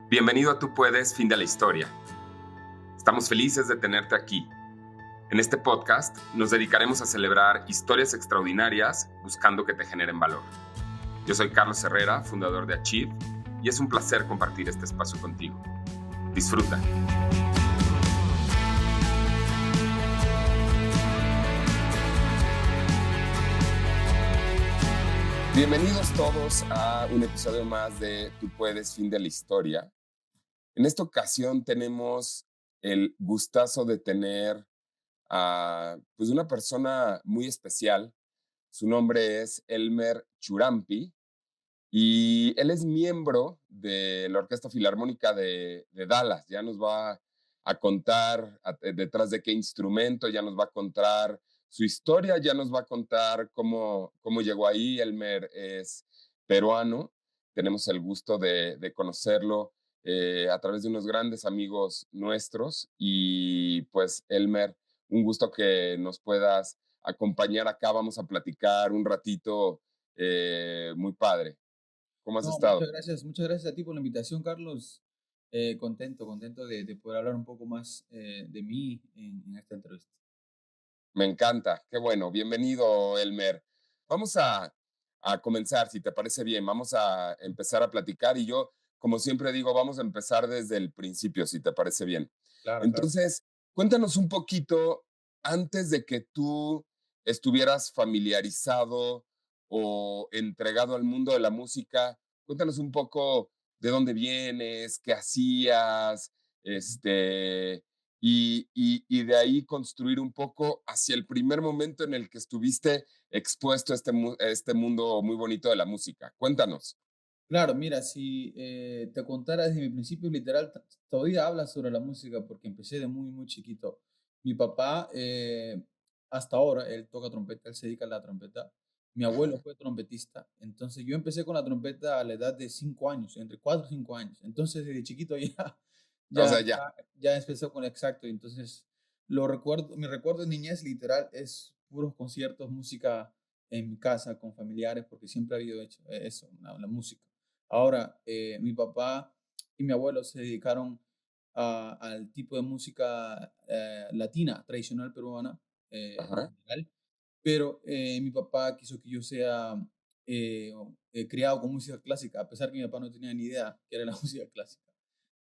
Bienvenido a Tú Puedes, fin de la historia. Estamos felices de tenerte aquí. En este podcast nos dedicaremos a celebrar historias extraordinarias buscando que te generen valor. Yo soy Carlos Herrera, fundador de Achieve, y es un placer compartir este espacio contigo. Disfruta. Bienvenidos todos a un episodio más de Tú Puedes, fin de la historia. En esta ocasión tenemos el gustazo de tener a una persona muy especial. Su nombre es Elmer Churampi y él es miembro de la Orquesta Filarmónica de Dallas. Ya nos va a contar detrás de qué instrumento, ya nos va a contar su historia, ya nos va a contar cómo llegó ahí. Elmer es peruano, tenemos el gusto de conocerlo a través de unos grandes amigos nuestros y pues Elmer, un gusto que nos puedas acompañar acá, vamos a platicar un ratito muy padre. ¿Cómo has No, estado? muchas gracias a ti por la invitación, Carlos. Contento de poder hablar un poco más de mí en esta entrevista. Me encanta, qué bueno. Bienvenido, Elmer. Vamos a comenzar, si te parece bien. Vamos a empezar a platicar y yo, como siempre digo, vamos a empezar desde el principio, si te parece bien. Claro, claro. Entonces, cuéntanos un poquito antes de que tú estuvieras familiarizado o entregado al mundo de la música. Cuéntanos un poco de dónde vienes, qué hacías, y de ahí construir un poco hacia el primer momento en el que estuviste expuesto a este mundo muy bonito de la música. Cuéntanos. Claro, mira, si te contara desde mi principio literal, todavía habla sobre la música porque empecé de muy chiquito. Mi papá, hasta ahora, él toca trompeta, él se dedica a la trompeta. Mi abuelo Ajá. fue trompetista. Entonces yo empecé con la trompeta a la edad de 5 años, entre 4 y 5 años. Entonces desde chiquito O ya, sea, ya. ya empezó con exacto. Entonces lo recuerdo, mi recuerdo de niñez literal es puros conciertos, música en mi casa con familiares, porque siempre ha habido hecho eso, la música. Ahora, mi papá y mi abuelo se dedicaron al tipo de música latina, tradicional peruana, en Ajá. general, pero mi papá quiso que yo sea criado con música clásica, a pesar que mi papá no tenía ni idea que era la música clásica,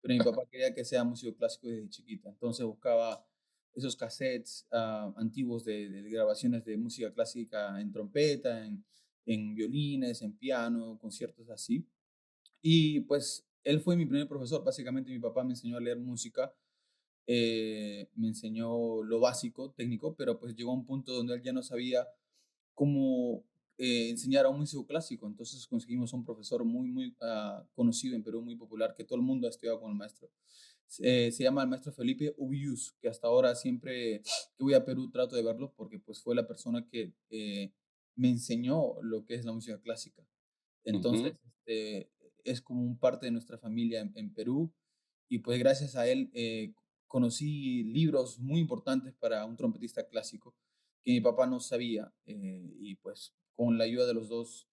pero mi papá quería que sea músico clásico desde chiquita, entonces buscaba esos cassettes antiguos de grabaciones de música clásica en trompeta, en violines, en piano, conciertos así. Y pues él fue mi primer profesor. Básicamente mi papá me enseñó a leer música, me enseñó lo básico, técnico, pero pues llegó a un punto donde él ya no sabía cómo enseñar a un músico clásico. Entonces conseguimos un profesor muy conocido en Perú, muy popular, que todo el mundo ha estudiado con el maestro. Se llama el maestro Felipe Ubius, que hasta ahora siempre que voy a Perú trato de verlo porque pues fue la persona que me enseñó lo que es la música clásica. Ujú. Entonces, es como un parte de nuestra familia en Perú y pues gracias a él conocí libros muy importantes para un trompetista clásico que mi papá no sabía y pues con la ayuda de los dos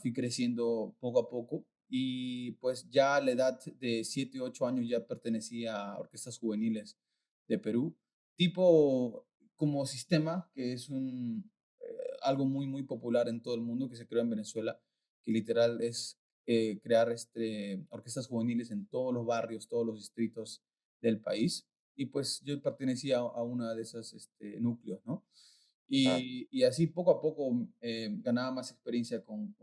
fui creciendo poco a poco y pues ya a la edad de 7 8 años ya pertenecía a orquestas juveniles de Perú, tipo como Sistema, que es algo muy popular en todo el mundo que se creó en Venezuela, que literal es crear orquestas juveniles en todos los barrios, todos los distritos del país. Y pues yo pertenecía a una de esos núcleos, ¿no? Ah, Y así poco a poco ganaba más experiencia con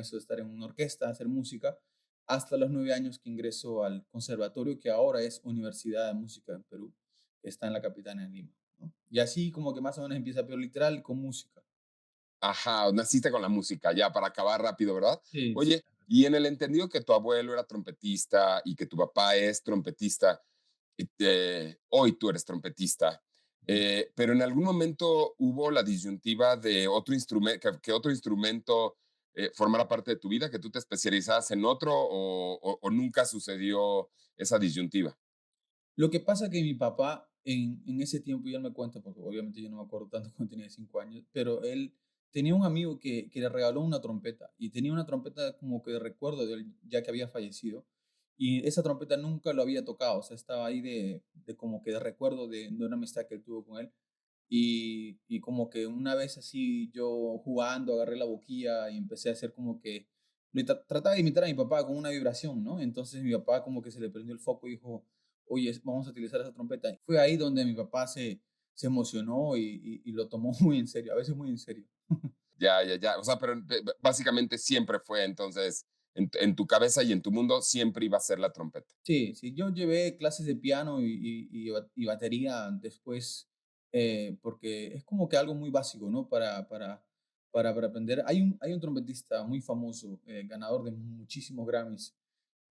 eso de estar en una orquesta, hacer música, hasta los 9 años que ingreso al conservatorio, que ahora es Universidad de Música en Perú, que está en la capital, en Lima, ¿no? Y así como que más o menos empieza, pero literal con música. ajá, naciste con la música, ya para acabar rápido, ¿verdad? Sí, sí. Oye, y en el entendido que tu abuelo era trompetista y que tu papá es trompetista, hoy tú eres trompetista, pero en algún momento hubo la disyuntiva de otro instrumento, que otro instrumento formara parte de tu vida, que tú te especializabas en otro o nunca sucedió esa disyuntiva. Lo que pasa que mi papá en ese tiempo, ya no me cuenta, porque obviamente yo no me acuerdo tanto cuando tenía 5 años, pero él tenía un amigo que le regaló una trompeta y tenía una trompeta como que de recuerdo de él, ya que había fallecido. Y esa trompeta nunca lo había tocado, o sea, estaba ahí de como que de recuerdo de una amistad que él tuvo con él. Y como que una vez así yo jugando agarré la boquilla y empecé a hacer como que trataba de imitar a mi papá con una vibración, ¿no? Entonces mi papá como que se le prendió el foco y dijo, oye, vamos a utilizar esa trompeta. Fue ahí donde mi papá se emocionó y lo tomó muy en serio, a veces muy en serio. Ya, ya, ya. O sea, pero básicamente siempre fue entonces, en tu cabeza y en tu mundo, siempre iba a ser la trompeta. Sí, sí, yo llevé clases de piano y batería después, porque es como que algo muy básico, ¿no? Para aprender. Hay un trompetista muy famoso, ganador de muchísimos Grammys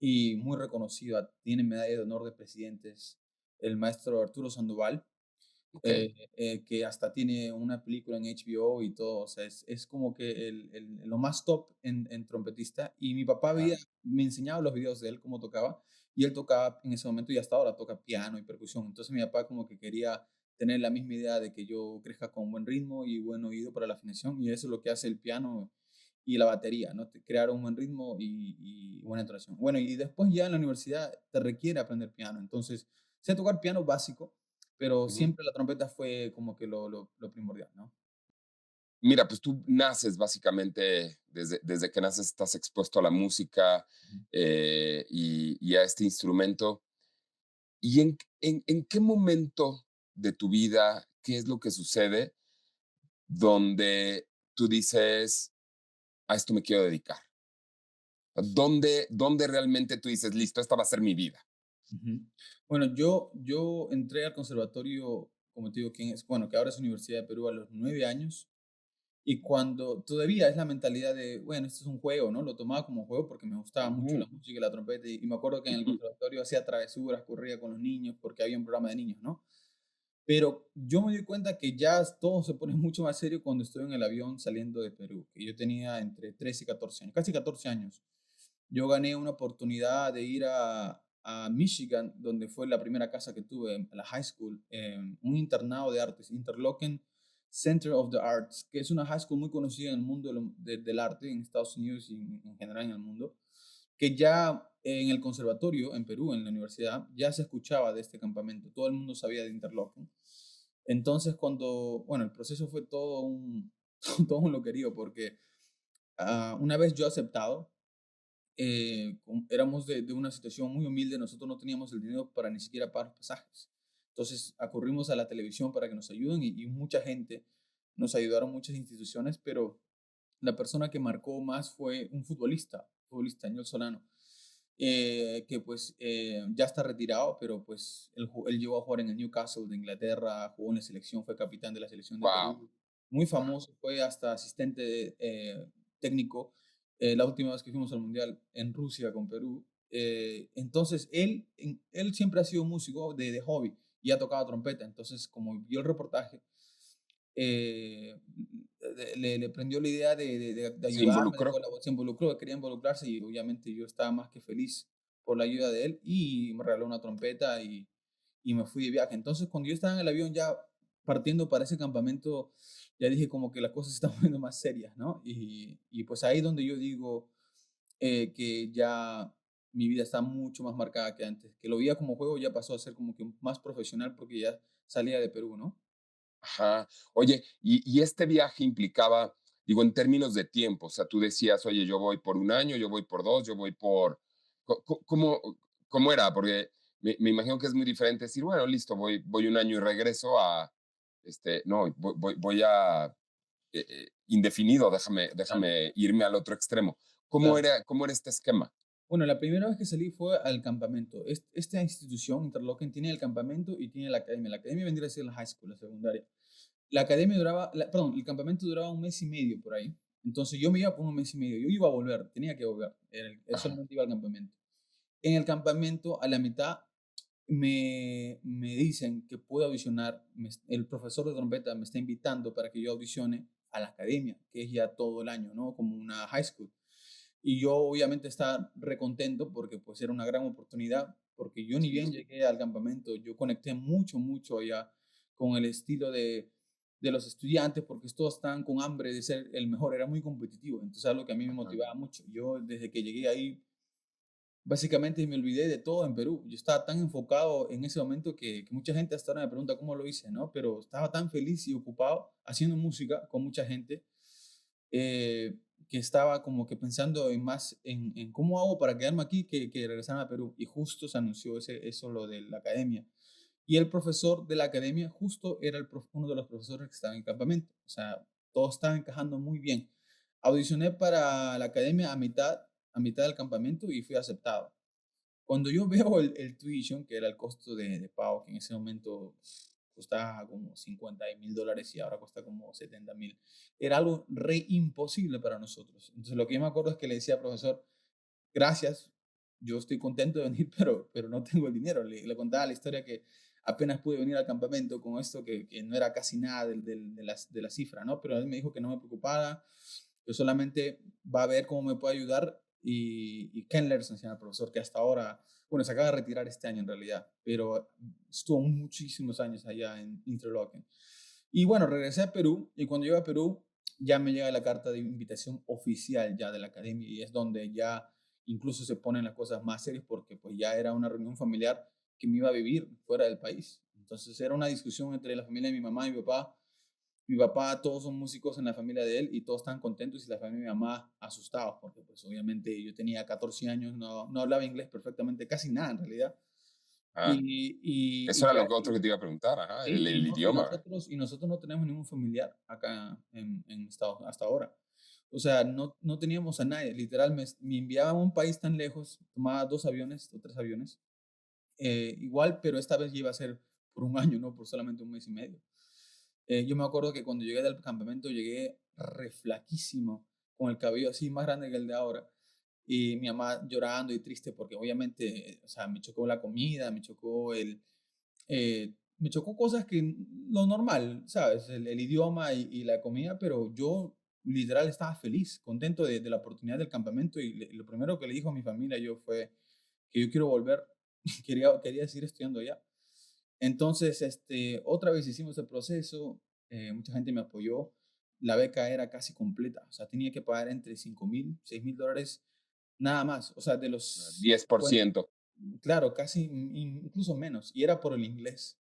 y muy reconocido, tiene medalla de honor de presidentes, el maestro Arturo Sandoval. Ok. Que hasta tiene una película en HBO y todo, o sea, es como que lo más top en trompetista. Y mi papá Ah, me enseñaba los videos de él, cómo tocaba, y él tocaba en ese momento y hasta ahora toca piano y percusión. Entonces mi papá como que quería tener la misma idea de que yo crezca con buen ritmo y buen oído para la afinación, y eso es lo que hace el piano y la batería, ¿no? Crear un buen ritmo y buena entonación. Bueno, y después ya en la universidad te requiere aprender piano, entonces sé tocar piano básico, pero ujú. siempre la trompeta fue como que lo primordial, ¿no? Mira, pues tú naces básicamente, desde que naces estás expuesto a la música Ujú. y a este instrumento. ¿Y en qué momento de tu vida, qué es lo que sucede donde tú dices, a esto me quiero dedicar? ¿Dónde realmente tú dices, listo, esta va a ser mi vida? Ujú. Bueno, yo entré al conservatorio, como te digo, bueno, que ahora es Universidad de Perú, a los 9 años. Y cuando todavía es la mentalidad de, bueno, esto es un juego, ¿no? Lo tomaba como juego porque me gustaba mucho la Ujú, música y la trompeta. Y me acuerdo que en el ujú. conservatorio hacía travesuras, corría con los niños porque había un programa de niños, ¿no? Pero yo me di cuenta que ya todo se pone mucho más serio cuando estoy en el avión saliendo de Perú, que yo tenía entre 13 y 14 años, casi 14 años. Yo gané una oportunidad de ir a Michigan, donde fue la primera casa que tuve, en la high school, un internado de artes, Interlochen Center of the Arts, que es una high school muy conocida en el mundo del arte en Estados Unidos y en general en el mundo, que ya en el conservatorio en Perú, en la universidad, ya se escuchaba de este campamento, todo el mundo sabía de Interlochen. Entonces, bueno, el proceso fue todo todo un loquerío, porque una vez yo aceptado, éramos de una situación muy humilde, nosotros no teníamos el dinero para ni siquiera pagar pasajes. Entonces acurrimos a la televisión para que nos ayuden y mucha gente, nos ayudaron muchas instituciones, pero la persona que marcó más fue un futbolista, Ñol Solano, que pues ya está retirado, pero pues él llegó a jugar en el Newcastle de Inglaterra, jugó en la selección, fue capitán de la selección de Wow. Perú, muy famoso, fue hasta asistente técnico la última vez que fuimos al Mundial en Rusia con Perú. Entonces, él siempre ha sido músico de hobby y ha tocado trompeta. Entonces, como vio el reportaje, eh, le prendió la idea de Se ayudarme, involucró. se involucró, quería involucrarse y obviamente yo estaba más que feliz por la ayuda de él y me regaló una trompeta y me fui de viaje. Entonces, cuando yo estaba en el avión ya partiendo para ese campamento, ya dije como que las cosas se están poniendo más serias, ¿no? Y pues ahí donde yo digo que ya mi vida está mucho más marcada que antes, que lo veía como juego ya pasó a ser como que más profesional porque ya salía de Perú, ¿no? Ajá. Oye, y este viaje implicaba, digo, en términos de tiempo, o sea, tú decías, oye, yo voy por un año, yo voy por dos, yo voy por... ¿Cómo era? Porque me imagino que es muy diferente decir, bueno, listo, voy un año y regreso a, no, voy a indefinido, Claro. déjame irme al otro extremo. Claro. Cómo era este esquema? Bueno, la primera vez que salí fue al campamento. Esta institución, Interlochen, tiene el campamento y tiene la academia. La academia vendría a ser la high school, la secundaria. La academia duraba, perdón, el campamento duraba un mes y medio por ahí. Entonces yo me iba por un mes y medio. Yo iba a volver, tenía que volver. Ajá, Solamente iba al campamento. En el campamento, a la mitad, me dicen que puedo audicionar. El profesor de trompeta me está invitando para que yo audicione a la academia, que es ya todo el año, ¿no? Como una high school. Y yo obviamente estaba recontento porque pues era una gran oportunidad, porque yo ni bien sí. llegué al campamento, yo conecté mucho, mucho allá con el estilo de los estudiantes, porque todos estaban con hambre de ser el mejor, era muy competitivo, entonces algo que a mí me Ajá. motivaba mucho. Yo desde que llegué ahí básicamente me olvidé de todo en Perú. Yo estaba tan enfocado en ese momento que mucha gente hasta ahora me pregunta cómo lo hice, ¿no? Pero estaba tan feliz y ocupado haciendo música con mucha gente eh, que estaba como que pensando en más en cómo hago para quedarme aquí que regresarme a Perú. Y justo se anunció eso, lo de la academia. Y el profesor de la academia justo era uno de los profesores que estaba en campamento. O sea, todo estaba encajando muy bien. Audicioné para la academia a mitad del campamento y fui aceptado. Cuando yo veo el tuition, que era el costo de pago, que en ese momento costaba como $50,000 y ahora cuesta como 70,000, era algo re imposible para nosotros. Entonces lo que yo me acuerdo es que le decía al profesor, gracias, yo estoy contento de venir, pero no tengo el dinero. Le contaba la historia que apenas pude venir al campamento con esto, que no era casi nada de la cifra, ¿no? Pero él me dijo que no me preocupara, que solamente va a ver cómo me puede ayudar. Y Ken Lerson se llama el profesor, que hasta ahora, bueno, se acaba de retirar este año en realidad, pero estuvo muchísimos años allá en Interlochen. Y bueno, regresé a Perú y cuando llegué a Perú ya me llega la carta de invitación oficial ya de la academia y es donde ya incluso se ponen las cosas más serias porque pues ya era una reunión familiar que me iba a vivir fuera del país. Entonces era una discusión entre la familia de mi mamá y mi papá. Mi papá, todos son músicos en la familia de él y todos están contentos y la familia de mi mamá asustados porque pues obviamente yo tenía 14 años, no hablaba inglés perfectamente, casi nada en realidad. Ah, Y eso era ya, lo que otro que te iba a preguntar, ajá, sí, el idioma. y nosotros no tenemos ningún familiar acá en Estados hasta ahora. O sea, no teníamos a nadie. Literal, me enviaban a un país tan lejos, tomaba 2 aviones o 3 aviones, igual, pero esta vez ya iba a ser por un año, no por solamente un mes y medio. Yo me acuerdo que cuando llegué del campamento llegué re flaquísimo, con el cabello así más grande que el de ahora. Y mi mamá llorando y triste porque obviamente, o sea, me chocó la comida, me chocó cosas que lo normal, ¿sabes? El idioma y la comida, pero yo literal estaba feliz, contento de la oportunidad del campamento y lo primero que le dijo a mi familia yo fue que yo quiero volver, quería seguir estudiando allá. Entonces, otra vez hicimos el proceso, mucha gente me apoyó, la beca era casi completa, o sea, tenía que pagar entre 5,000, $6,000, nada más, o sea, de los, diez por bueno, ciento claro, casi incluso menos, y era por el inglés,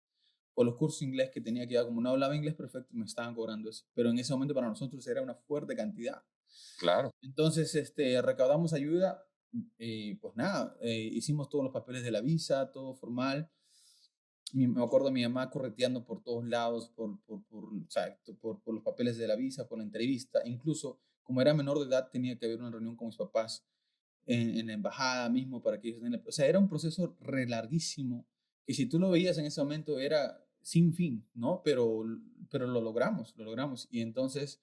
por los cursos de inglés que tenía que dar, como no hablaba inglés perfecto, me estaban cobrando eso, pero en ese momento para nosotros era una fuerte cantidad. claro. Entonces, recaudamos ayuda y pues nada, hicimos todos los papeles de la visa, todo formal. Me acuerdo a mi mamá correteando por todos lados, o sea, por los papeles de la visa, por la entrevista. Incluso, como era menor de edad, tenía que haber una reunión con mis papás en la embajada mismo para que ellos o sea, era un proceso re larguísimo, que si tú lo veías en ese momento era sin fin, ¿no? Pero lo logramos. Y entonces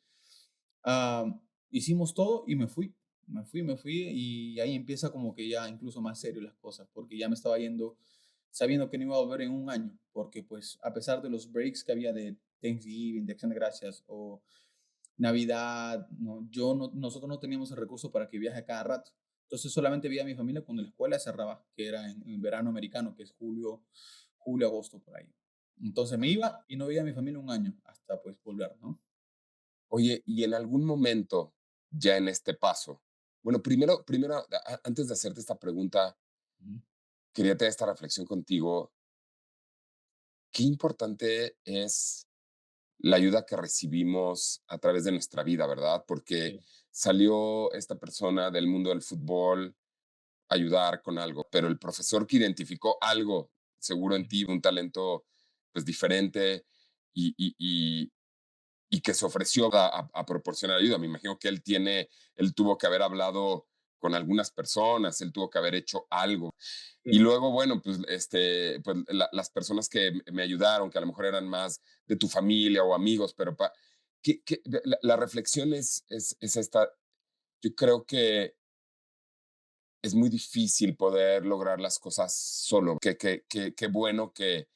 ah, hicimos todo y me fui y ahí empieza como que ya incluso más serio las cosas, porque ya me estaba yendo sabiendo que no iba a volver en un año, porque pues a pesar de los breaks que había de Thanksgiving, de Acción de Gracias o Navidad, ¿no? Nosotros no teníamos el recurso para que viaje cada rato. Entonces solamente veía a mi familia cuando la escuela cerraba, que era en el verano americano, que es agosto por ahí. Entonces me iba y no veía a mi familia un año hasta pues volver, ¿no? Oye, y en algún momento, ya en este paso, bueno, primero, antes de hacerte esta pregunta, Ujú. quería tener esta reflexión contigo. Qué importante es la ayuda que recibimos a través de nuestra vida, ¿verdad? Porque Sí, salió esta persona del mundo del fútbol a ayudar con algo, pero el profesor que identificó algo seguro en sí, ti, un talento pues diferente y, y que se ofreció a proporcionar ayuda. Me imagino que él tuvo que haber hablado con algunas personas, él tuvo que haber hecho algo. Y sí. luego, bueno, pues, pues las personas que me ayudaron, que a lo mejor eran más de tu familia o amigos, pero la reflexión es esta. Yo creo que es muy difícil poder lograr las cosas solo. Qué bueno que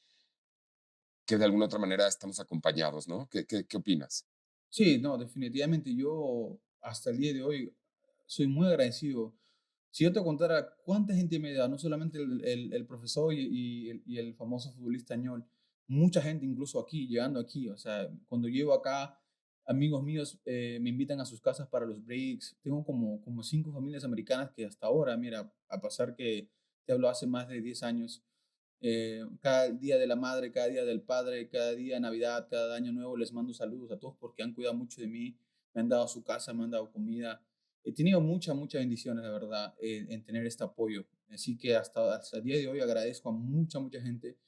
de alguna otra manera estamos acompañados, ¿no? ¿Qué opinas? Sí, no, definitivamente yo hasta el día de hoy soy muy agradecido. Si yo te contara cuánta gente me da, no solamente el profesor y el famoso futbolista español, mucha gente incluso aquí, llegando aquí, o sea, cuando llego acá, amigos míos me invitan a sus casas para los breaks. Tengo como 5 familias americanas que hasta ahora, mira, a pasar que te hablo hace más de 10 años, cada día de la madre, cada día del padre, cada día de Navidad, cada año nuevo, les mando saludos a todos porque han cuidado mucho de mí, me han dado su casa, me han dado comida. He tenido muchas bendiciones, de verdad, en tener este apoyo. Así que hasta el día de hoy agradezco a mucha gente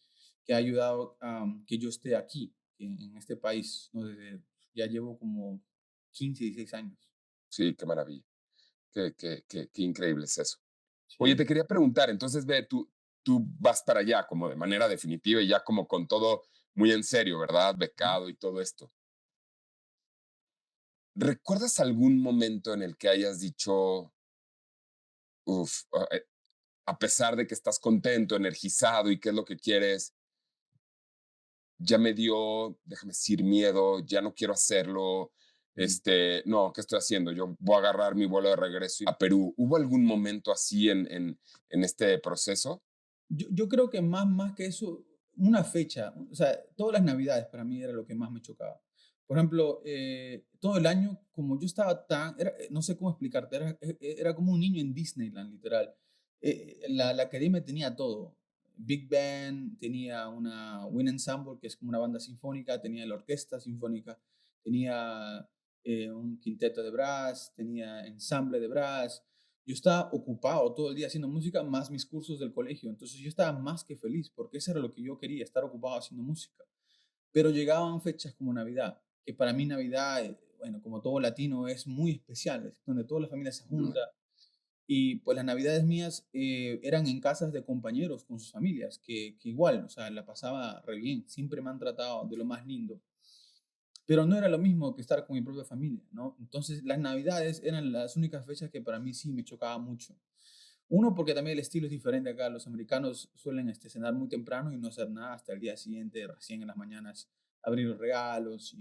que ha ayudado a que yo esté aquí, en este país, ¿no? Ya llevo como 15, 16 años. Sí, qué maravilla. Qué increíble es eso. Oye, Sí. te quería preguntar, entonces ve, tú vas para allá como de manera definitiva y ya como con todo muy en serio, ¿verdad? Ujú. Becado y todo esto. ¿Recuerdas algún momento en el que hayas dicho, uff, a pesar de que estás contento, energizado y qué es lo que quieres, ya me dio, déjame decir, miedo, ya no quiero hacerlo, Mm. no, ¿qué estoy haciendo? Yo voy a agarrar mi vuelo de regreso a Perú. ¿Hubo algún momento así en este proceso? Yo creo que más que eso, una fecha, o sea, todas las navidades para mí era lo que más me chocaba. Por ejemplo, todo el año, como yo estaba no sé cómo explicarte, era como un niño en Disneyland, literal. La academia tenía todo. Big Band, tenía una Wind Ensemble, que es como una banda sinfónica, tenía la orquesta sinfónica, tenía un quinteto de brass, tenía ensamble de brass. Yo estaba ocupado todo el día haciendo música, más mis cursos del colegio. Entonces yo estaba más que feliz, porque eso era lo que yo quería, estar ocupado haciendo música. Pero llegaban fechas como Navidad, que para mí Navidad, bueno, como todo latino, es muy especial, es donde toda la familia se Mm. junta. Y pues las Navidades mías eran en casas de compañeros con sus familias, que igual, o sea, la pasaba re bien, siempre me han tratado de lo más lindo. Pero no era lo mismo que estar con mi propia familia, ¿no? Entonces las Navidades eran las únicas fechas que para mí sí me chocaba mucho. Uno, porque también el estilo es diferente acá. Los americanos suelen cenar muy temprano y no hacer nada hasta el día siguiente, recién en las mañanas, abrir los regalos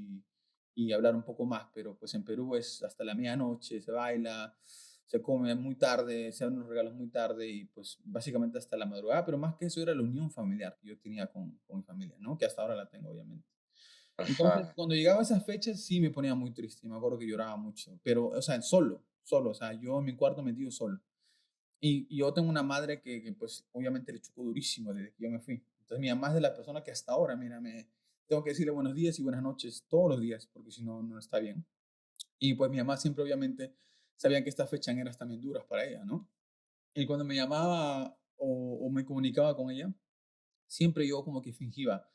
y hablar un poco más. Pero pues en Perú es hasta la medianoche, se baila, se come muy tarde, se abren los regalos muy tarde y pues básicamente hasta la madrugada. Pero más que eso era la unión familiar que yo tenía con mi familia, ¿no? Que hasta ahora la tengo, obviamente. Entonces, Ajá. cuando llegaba a esas fechas, sí me ponía muy triste. Me acuerdo que lloraba mucho, pero, o sea, solo, o sea, yo en mi cuarto metido solo. Y yo tengo una madre que, pues, obviamente le chocó durísimo desde que yo me fui. Entonces, mi mamá es de la persona que hasta ahora, mira, tengo que decirle buenos días y buenas noches todos los días, porque si no, no está bien. Y pues mi mamá siempre, obviamente, sabía que estas fechas eran también duras para ella, ¿no? Y cuando me llamaba o me comunicaba con ella, siempre yo como que fingía,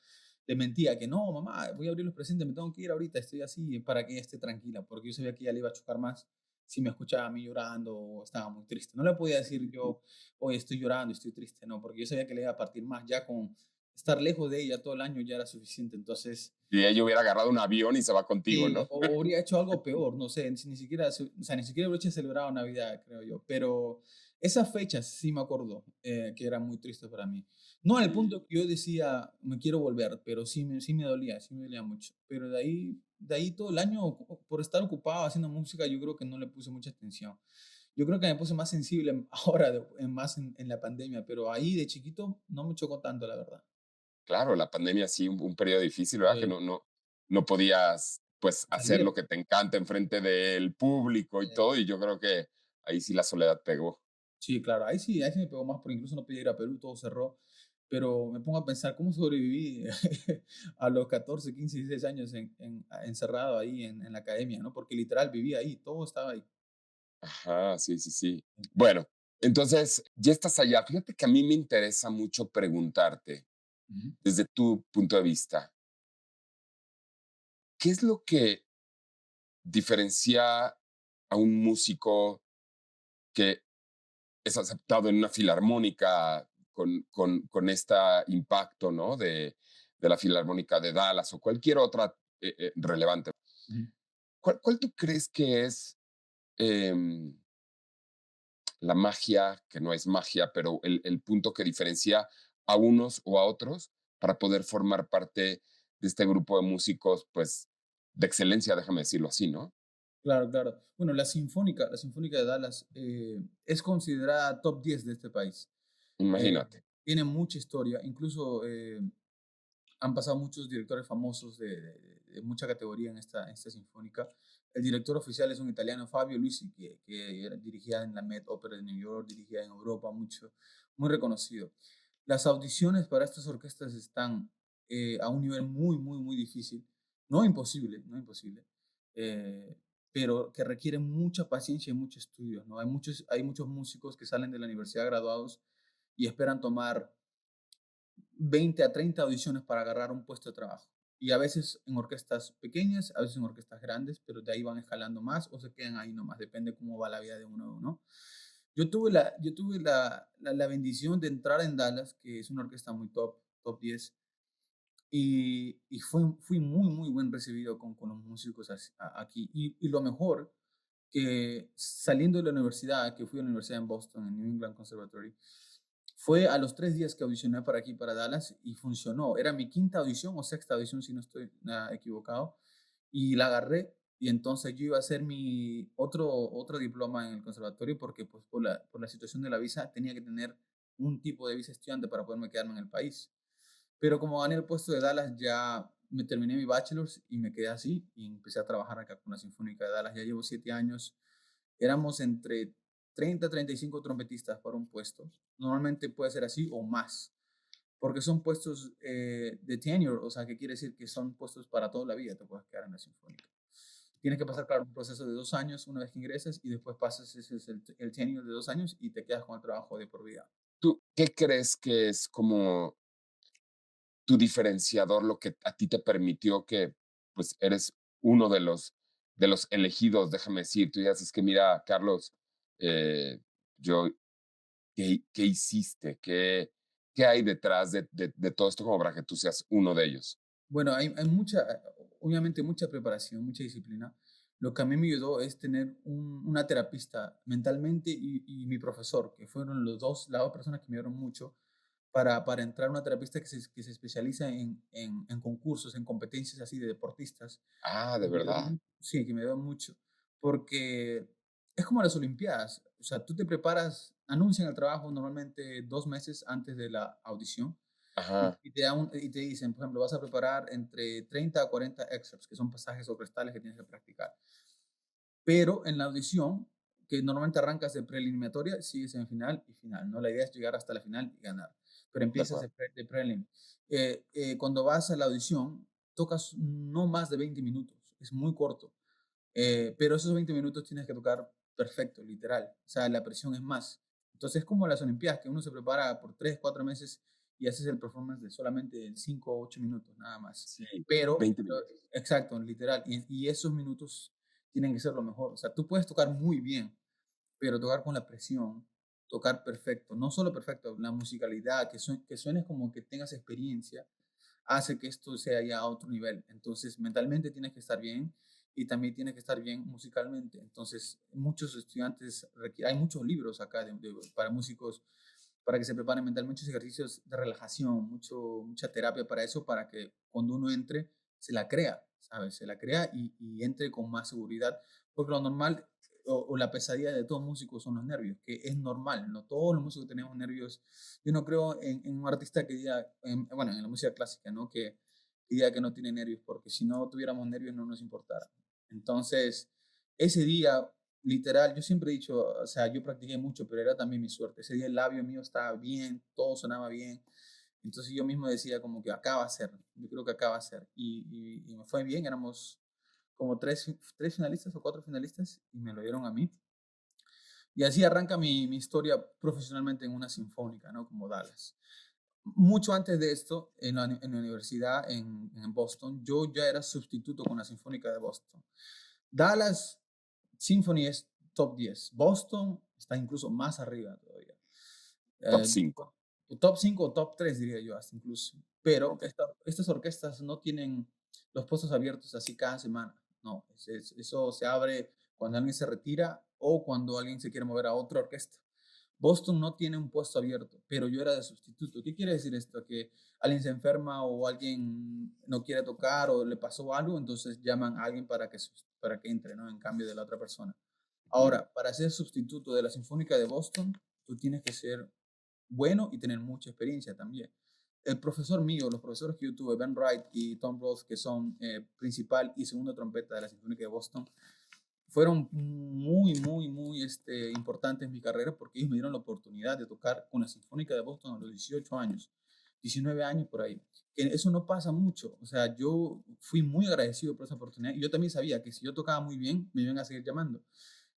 le mentía que no, mamá, voy a abrir los presentes, me tengo que ir ahorita, estoy así, para que ella esté tranquila, porque yo sabía que ella le iba a chocar más si me escuchaba a mí llorando o estaba muy triste. No le podía decir yo, hoy estoy llorando, estoy triste, no, porque yo sabía que le iba a partir más, ya con estar lejos de ella todo el año ya era suficiente, entonces Y ella hubiera agarrado un avión y se va contigo, sí, ¿no? o habría hecho algo peor, no sé, ni siquiera, o sea, ni siquiera habría celebrado Navidad, creo yo. Pero esas fechas sí me acuerdo que eran muy tristes para mí. No al Sí. punto que yo decía, me quiero volver, pero sí me dolía mucho. Pero de ahí todo el año, por estar ocupado haciendo música, yo creo que no le puse mucha atención. Yo creo que me puse más sensible ahora, más en la pandemia, pero ahí de chiquito no me chocó tanto, la verdad. Claro, la pandemia sí, un periodo difícil, ¿verdad? Que Eh, no podías, pues, hacer Salir. lo que te encanta enfrente del público y todo, y yo creo que ahí sí la soledad pegó. Sí, claro, ahí sí me pegó más, porque incluso no podía ir a Perú, todo cerró. Pero me pongo a pensar cómo sobreviví a los 14, 15, 16 años encerrado ahí en la academia, ¿no? Porque literal vivía ahí, todo estaba ahí. Ajá, sí, sí, sí. Bueno, entonces, ya estás allá. Fíjate que a mí me interesa mucho preguntarte, Ujú. desde tu punto de vista, ¿qué es lo que diferencia a un músico que es aceptado en una filarmónica con este impacto, ¿no? De la filarmónica de Dallas o cualquier otra relevante? Ujú. ¿Cuál tú crees que es em, la magia, que no es magia, pero el punto que diferencia a unos o a otros para poder formar parte de este grupo de músicos, pues, de excelencia, déjame decirlo así, ¿no? Claro, claro. Bueno, la Sinfónica de Dallas es considerada top 10 de este país. Imagínate. Tiene mucha historia, incluso han pasado muchos directores famosos mucha categoría en esta sinfónica. El director oficial es un italiano, Fabio Luisi, que dirigía en la Met Opera de New York, dirigía en Europa, mucho, muy reconocido. Las audiciones para estas orquestas están a un nivel muy, muy, muy difícil. No imposible, no imposible, eh, pero que requieren mucha paciencia y mucho estudio, ¿no? Hay muchos músicos que salen de la universidad graduados y esperan tomar 20 a 30 audiciones para agarrar un puesto de trabajo. Y a veces en orquestas pequeñas, a veces en orquestas grandes, pero de ahí van escalando más o se quedan ahí nomás, depende cómo va la vida de uno, ¿no? Yo tuve la bendición de entrar en Dallas, que es una orquesta muy top 10, y fui muy, muy buen recibido con los músicos aquí. Y lo mejor, que saliendo de la universidad, que fui a la universidad en Boston, en New England Conservatory, fue a los 3 días que audicioné para aquí, para Dallas, y funcionó. Era mi quinta audición o sexta audición, si no estoy equivocado, y la agarré. Y entonces yo iba a hacer mi otro diploma en el conservatorio porque pues, por la situación de la visa tenía que tener un tipo de visa estudiante para poderme quedarme en el país. Pero como gané el puesto de Dallas, ya me terminé mi bachelor's y me quedé así y empecé a trabajar acá con la Sinfónica de Dallas. Ya llevo 7 años. Éramos entre 30 a 35 trompetistas para un puesto. Normalmente puede ser así o más, porque son puestos de tenure, o sea, que quiere decir que son puestos para toda la vida, te puedes quedar en la Sinfónica. Tienes que pasar, claro, un proceso de 2 años una vez que ingresas y después pasas ese es el tenure de 2 años y te quedas con el trabajo de por vida. ¿Tú qué crees que es como tu diferenciador, lo que a ti te permitió que, pues, eres uno de los elegidos, déjame decir? Tú dices: "Es que mira, Carlos, yo ¿qué hiciste? ¿Qué hay detrás de todo esto como para que tú seas uno de ellos?". Bueno, hay mucha, obviamente mucha preparación, mucha disciplina. Lo que a mí me ayudó es tener una terapista mentalmente y mi profesor, que fueron las dos personas que me ayudaron mucho para entrar a una terapista que se especializa en concursos, en competencias así de deportistas. Ah, ¿de Que me ayudó verdad? sí, que me ayudó mucho, porque es como las Olimpiadas, o sea, tú te preparas, anuncian el trabajo normalmente 2 meses antes de la audición Ajá, y te dicen, por ejemplo, vas a preparar entre 30 a 40 excerpts, que son pasajes o cristales que tienes que practicar. Pero en la audición, que normalmente arrancas de preeliminatoria, sigues en final y final, ¿no? La idea es llegar hasta la final y ganar, pero de empiezas acuerdo, de prelim. Cuando vas a la audición, tocas no más de 20 minutos, es muy corto, pero esos 20 minutos tienes que tocar perfecto, literal, o sea, la presión es más. Entonces es como las Olimpiadas, que uno se prepara por 3 4 meses y haces el performance de solamente 5 o 8 minutos, nada más. sí, Pero, 20 minutos. exacto, literal, y esos minutos tienen que ser lo mejor. O sea, tú puedes tocar muy bien, pero tocar con la presión, tocar perfecto, no solo perfecto, la musicalidad, que suenes como que tengas experiencia, hace que esto sea ya a otro nivel. Entonces, mentalmente tienes que estar bien y también tienes que estar bien musicalmente. Entonces, muchos estudiantes, hay muchos libros acá para músicos, para que se preparen mentalmente, muchos ejercicios de relajación, mucha terapia para eso, para que cuando uno entre, se la crea, ¿sabes? Se la crea y entre con más seguridad, porque lo normal o la pesadilla de todo músico son los nervios, que es normal, no todos los músicos tenemos nervios. Yo no creo en un artista que diga, bueno, en la música clásica, ¿no? Que diga que no tiene nervios, porque si no tuviéramos nervios no nos importara. Entonces, ese día, literal, yo siempre he dicho, o sea, yo practiqué mucho, pero era también mi suerte. Ese día el labio mío estaba bien, todo sonaba bien. Entonces yo mismo decía como que acá va a ser, yo creo que acá va a ser. Y me fue bien, éramos como tres finalistas o cuatro finalistas y me lo dieron a mí. Y así arranca mi historia profesionalmente en una sinfónica, ¿no? Como Dallas. Mucho antes de esto, en la universidad en Boston, yo ya era sustituto con la Sinfónica de Boston. Dallas Symphony es top 10. Boston está incluso más arriba todavía. Top Eh, 5. Top 5 o top 3 diría yo, hasta incluso. Pero Okey. estas orquestas no tienen los puestos abiertos así cada semana. No, eso se abre cuando alguien se retira o cuando alguien se quiere mover a otra orquesta. Boston no tiene un puesto abierto, pero yo era de sustituto. ¿Qué quiere decir esto? Que alguien se enferma o alguien no quiere tocar o le pasó algo, entonces llaman a alguien para que entre, ¿no? En cambio de la otra persona. Ujú. Ahora, para ser sustituto de la Sinfónica de Boston, tú tienes que ser bueno y tener mucha experiencia también. el profesor mío, los profesores que yo tuve, Ben Wright y Tom Rolfe, que son principal y segunda trompeta de la Sinfónica de Boston, fueron muy importantes en mi carrera porque ellos me dieron la oportunidad de tocar con la Sinfónica de Boston a los 18 años, 19 años por ahí. Que eso no pasa mucho. O sea, yo fui muy agradecido por esa oportunidad y yo también sabía que si yo tocaba muy bien, me iban a seguir llamando.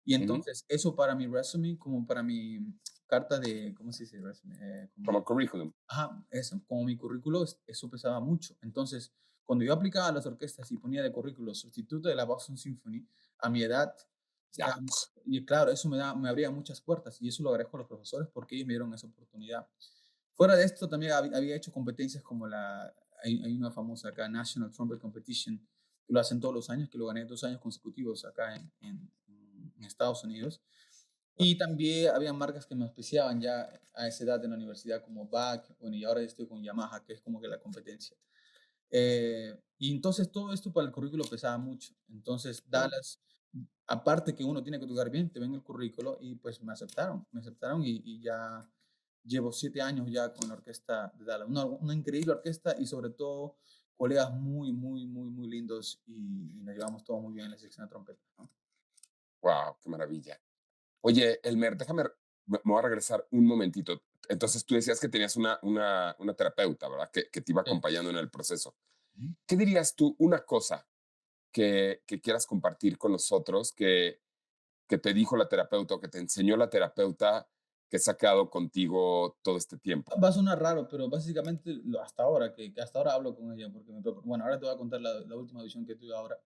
Y Ujú. entonces eso para mi resume, como para mi carta de, ¿cómo se dice? Resume? Como currículum. Ajá, eso, como mi currículo, eso pesaba mucho. Entonces, cuando yo aplicaba a las orquestas y ponía de currículo sustituto de la Boston Symphony, a mi edad, Ya. estaba, y claro, eso me abría muchas puertas y eso lo agradezco a los profesores porque ellos me dieron esa oportunidad. Fuera de esto, también había hecho competencias como hay una famosa acá, National Trumpet Competition, que lo hacen todos los años, que lo gané 2 años consecutivos acá en Estados Unidos. Y también había marcas que me auspiciaban ya a esa edad en la universidad, como Bach, bueno, y ahora estoy con Yamaha, que es como que la competencia. Y entonces todo esto para el currículo pesaba mucho. Entonces Mm. Dallas, aparte que uno tiene que tocar bien, te ven el currículo y pues me aceptaron y ya llevo 7 años ya con la orquesta de Dallas. Una increíble orquesta y sobre todo colegas muy lindos y nos llevamos todo muy bien en la sección de trompeta, ¿no? Wow, qué maravilla. Oye, Elmer, déjame, me voy a regresar un momentito. Entonces tú decías que tenías una terapeuta, ¿verdad? Que te iba Sí. acompañando en el proceso. Ujú. ¿Qué dirías tú, una cosa que quieras compartir con nosotros que te dijo la terapeuta o que te enseñó la terapeuta que se ha quedado contigo todo este tiempo? Va a sonar raro, pero básicamente hasta ahora, que hasta ahora hablo con ella, porque bueno, ahora te voy a contar la última audición que tuve ahora,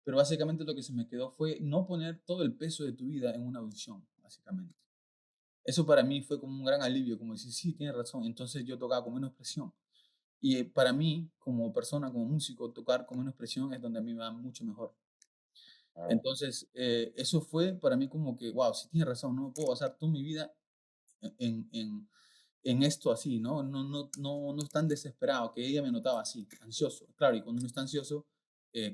pero básicamente lo que se me quedó fue no poner todo el peso de tu vida en una audición, básicamente. Eso para mí fue como un gran alivio, como decir, sí, tienes razón, entonces yo tocaba con menos presión. Y para mí, como persona, como músico, tocar con menos presión es donde a mí me va mucho mejor. Ah, Entonces, eso fue para mí como que, wow, sí tienes razón, no me puedo basar toda mi vida en, en, en esto así, ¿no? No es tan desesperado, que ella me notaba así, ansioso. Claro, y cuando uno está ansioso,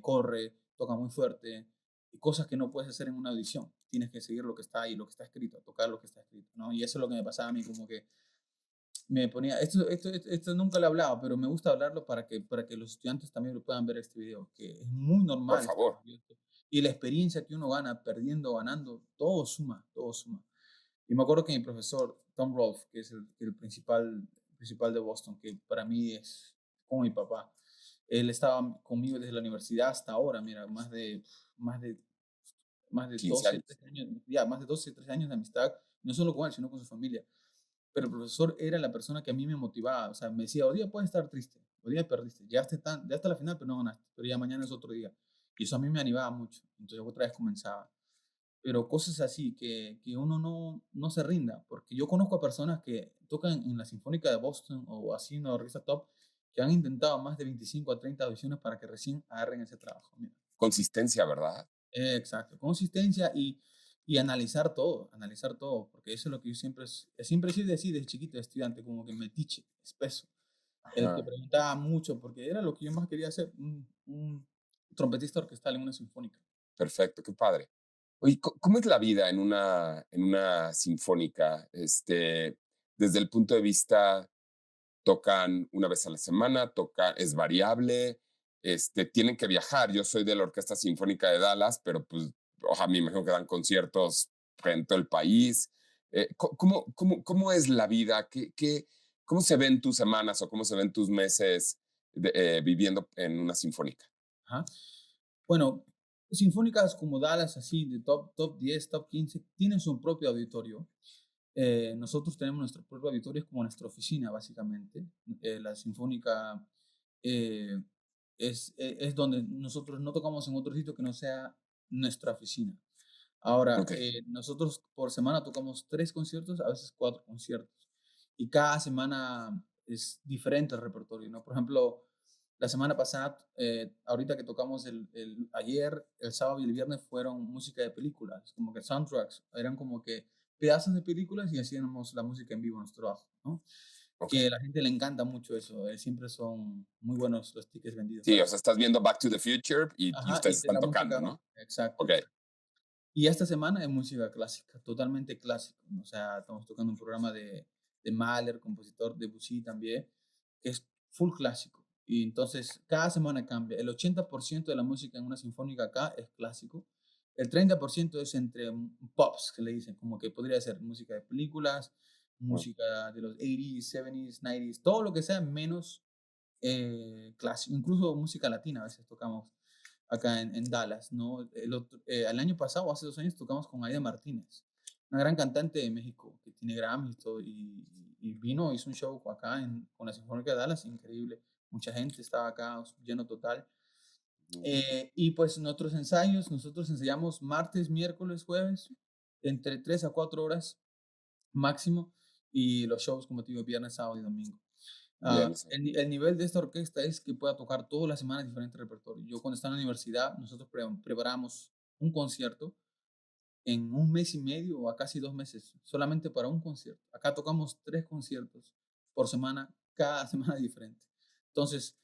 corre, toca muy fuerte, y cosas que no puedes hacer en una audición. Tienes que seguir lo que está ahí, lo que está escrito, tocar lo que está escrito, ¿no? Y eso es lo que me pasaba a mí, como que me ponía, esto nunca lo he hablado, pero me gusta hablarlo para que los estudiantes también lo puedan ver este video, que es muy por normal estar favor. nervioso. Y la experiencia que uno gana, perdiendo, ganando, todo suma, todo suma. Y me acuerdo que mi profesor, Tom Rolfe, que es el principal de Boston, que para mí es como mi papá, él estaba conmigo desde la universidad hasta ahora, mira, más de, más de 15 12 años. 13 años, ya, más de 12 13 años de amistad, no solo con él, sino con su familia. Pero el profesor era la persona que a mí me motivaba, o sea, me decía, hoy día puedes estar triste, hoy día perdiste, ya hasta la final, pero no ganaste, pero ya mañana es otro día. Y eso a mí me animaba mucho, entonces otra vez comenzaba, pero cosas así, que uno no se rinda, porque yo conozco a personas que tocan en la Sinfónica de Boston o así en la orquesta top, que han intentado más de 25 a 30 audiciones para que recién agarren ese trabajo. Mira. Consistencia, ¿verdad? Exacto, consistencia y analizar todo, porque eso es lo que yo siempre he sido así desde chiquito, de estudiante, como que metiche, espeso, el que Ajá. preguntaba mucho, porque era lo que yo más quería hacer, un trompetista orquestal en una sinfónica. Perfecto, qué padre. Oye, ¿cómo es la vida en una sinfónica? Desde el punto de vista, tocan una vez a la semana, es variable, tienen que viajar. Yo soy de la Orquesta Sinfónica de Dallas, pero pues, ojalá, me imagino que dan conciertos en todo el país. ¿Cómo es la vida? ¿Cómo se ven tus semanas o cómo se ven tus meses viviendo en una sinfónica? Ajá. Bueno, sinfónicas como Dallas, así, de top 10 top 15 tienen su propio auditorio. Nosotros tenemos nuestro propio auditorio, es como nuestra oficina, básicamente. La sinfónica eh, es donde nosotros no tocamos en otro sitio que no sea nuestra oficina. Ahora, Ok. nosotros por semana tocamos 3 conciertos, a veces 4 conciertos. Y cada semana es diferente el repertorio, ¿no? Por ejemplo, la semana pasada, ahorita que tocamos ayer, el sábado y el viernes fueron música de películas, como que soundtracks, eran como que pedazos de películas y hacíamos la música en vivo en nuestro trabajo, ¿no? Ok. Que a la gente le encanta mucho eso, siempre son muy buenos los tickets vendidos Sí, para o sea, eso. estás viendo Back to the Future y Ajá, ustedes y están la música, tocando, ¿no? exacto, Ok. exacto. Y esta semana es música clásica, totalmente clásico, ¿no? O sea, estamos tocando un programa de Mahler, compositor de Debussy también, que es full clásico. Y entonces cada semana cambia. El 80% de la música en una sinfónica acá es clásico. El 30% es entre pops, que le dicen, como que podría ser música de películas, Ah, música de los 80s, 70s, 90s, todo lo que sea menos clásico, incluso música latina a veces tocamos acá en Dallas, ¿no? El año pasado, hace 2 años, tocamos con Aida Martínez, una gran cantante de México que tiene Grammys y todo, y vino, hizo un show acá con la Sinfónica de Dallas, increíble. Mucha gente estaba acá, lleno total. no. Y pues nuestros ensayos, nosotros ensayamos martes, miércoles, jueves, entre 3 a 4 horas máximo, y los shows, como te digo, viernes, sábado y domingo. Bien, eso. El nivel de esta orquesta es que pueda tocar todas las semanas diferentes repertorios. Yo cuando estaba en la universidad, nosotros preparamos un concierto en un mes y medio o a casi 2 meses, solamente para un concierto. Acá tocamos 3 conciertos por semana, cada semana diferente. Entonces,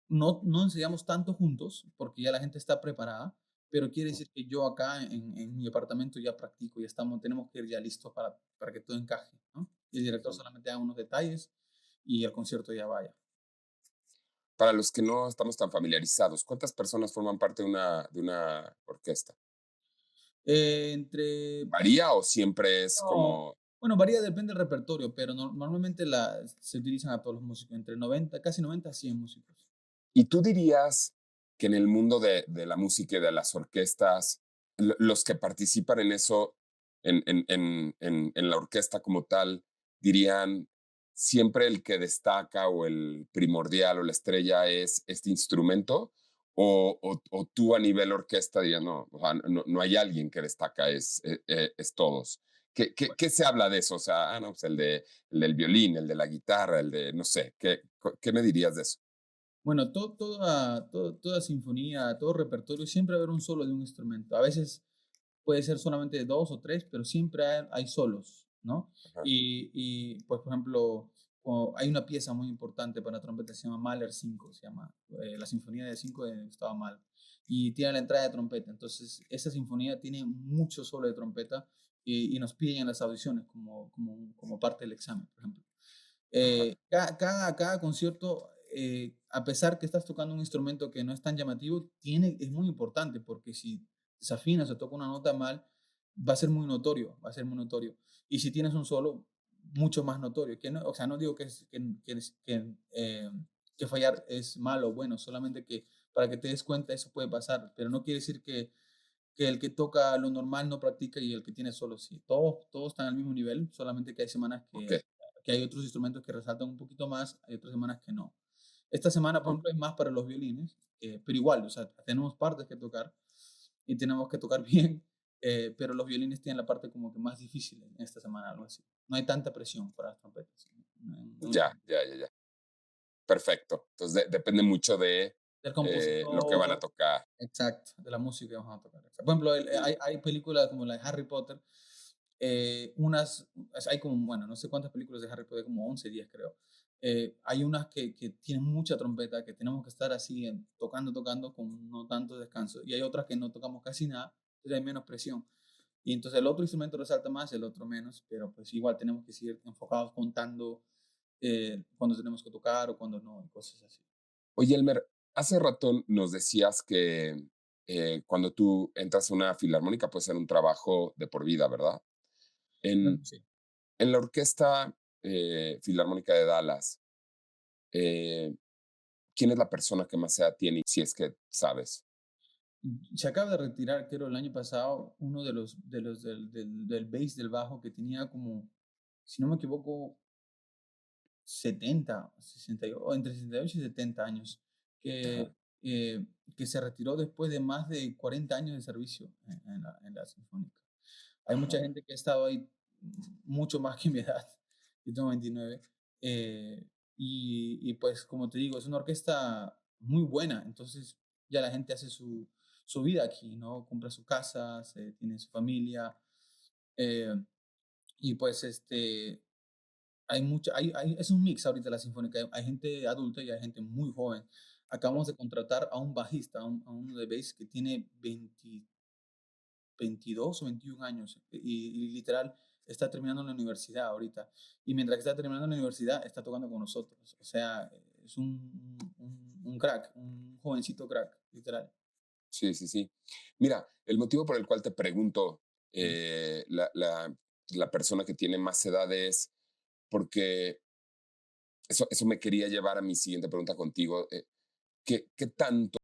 no ensayamos tanto juntos porque ya la gente está preparada, pero quiere decir que yo acá en mi apartamento ya practico, ya estamos, tenemos que ir ya listos para que todo encaje, ¿no? Y el director Ujú. solamente haga unos detalles y el concierto ya vaya. Para los que no estamos tan familiarizados, ¿cuántas personas forman parte de una orquesta? Entre, ¿Varía o siempre es no, como... bueno, varía, depende del repertorio, pero normalmente se utilizan a todos los músicos, entre 90, casi 90 a 100 músicos. ¿Y tú dirías que en el mundo de la música y de las orquestas, los que participan en eso, en la orquesta como tal, dirían siempre el que destaca o el primordial o la estrella es este instrumento? O tú a nivel orquesta dirías, no, o sea, no hay alguien que destaca, es todos. ¿Qué se habla de eso? O sea, no, pues el del violín, el de la guitarra, el de, no sé, ¿qué me dirías de eso? Bueno, toda sinfonía, todo repertorio, siempre va a haber un solo de un instrumento. A veces puede ser solamente dos o tres, pero siempre hay solos, ¿no? Ajá, Pues, por ejemplo, hay una pieza muy importante para trompeta, se llama Mahler 5, se llama la Sinfonía de 5 de Gustavo Mahler, y tiene la entrada de trompeta. Entonces, esa sinfonía tiene mucho solo de trompeta y nos piden en las audiciones como parte del examen, por ejemplo. ajá. Cada concierto, a pesar que estás tocando un instrumento que no es tan llamativo, es muy importante porque si desafinas o toca una nota mal, va a ser muy notorio, va a ser muy notorio. Y si tienes un solo, mucho más notorio. O sea, no digo que fallar es malo o bueno, solamente que para que te des cuenta eso puede pasar, pero no quiere decir que el que toca lo normal no practica y el que tiene solo sí. Todos están al mismo nivel, solamente que hay semanas Ok, que hay otros instrumentos que resaltan un poquito más, hay otras semanas que no. Esta semana, por ok. ejemplo, es más para los violines, pero igual, o sea, tenemos partes que tocar y tenemos que tocar bien, pero los violines tienen la parte como que más difícil en esta semana, algo así. No hay tanta presión para las trompetas. Ya, ya, ya, ya. Perfecto. Entonces depende mucho de Del lo que van a compositor, tocar. exacto, de la música que vamos a tocar. Exacto. Por ejemplo, Y, hay películas como la de Harry Potter, hay como, bueno, no sé cuántas películas de Harry Potter, como 11 10 creo. Hay unas que tienen mucha trompeta, que tenemos que estar así tocando con no tanto descanso. Y hay otras que no tocamos casi nada, entonces hay menos presión. Y entonces el otro instrumento resalta más, el otro menos, pero pues igual tenemos que seguir enfocados contando cuando tenemos que tocar o cuando no, y cosas así. oye, Elmer, hace rato nos decías que cuando tú entras a una filarmónica puede ser un trabajo de por vida, ¿verdad? Bueno, En, sí. en la Orquesta Filarmónica de Dallas, eh, ¿quién es la persona que más se tiene, si es que sabes? Se acaba de retirar, creo, el año pasado, uno del bass del bajo que tenía como, si no me equivoco, 70, 68, o entre 68 y 70 años, Ajá, que, eh, que se retiró después de más de 40 años de servicio en la Sinfónica. Hay mucha ajá. gente que ha estado ahí mucho más que mi edad, yo tengo 29, y pues como te digo, es una orquesta muy buena, entonces ya la gente hace su vida aquí, ¿no? Compra su casa, tiene su familia, eh, y pues es un mix ahorita la Sinfónica, hay gente adulta y hay gente muy joven. Acabamos de contratar a un bajista, a uno de bass que tiene 22 o 21 años y literal está terminando la universidad ahorita. Y mientras que está terminando la universidad, está tocando con nosotros. O sea, es un crack, un jovencito crack, literal. Sí, sí, sí. Mira, el motivo por el cual te pregunto, Mm. la persona que tiene más edad es porque eso me quería llevar a mi siguiente pregunta contigo. ¿Qué tanto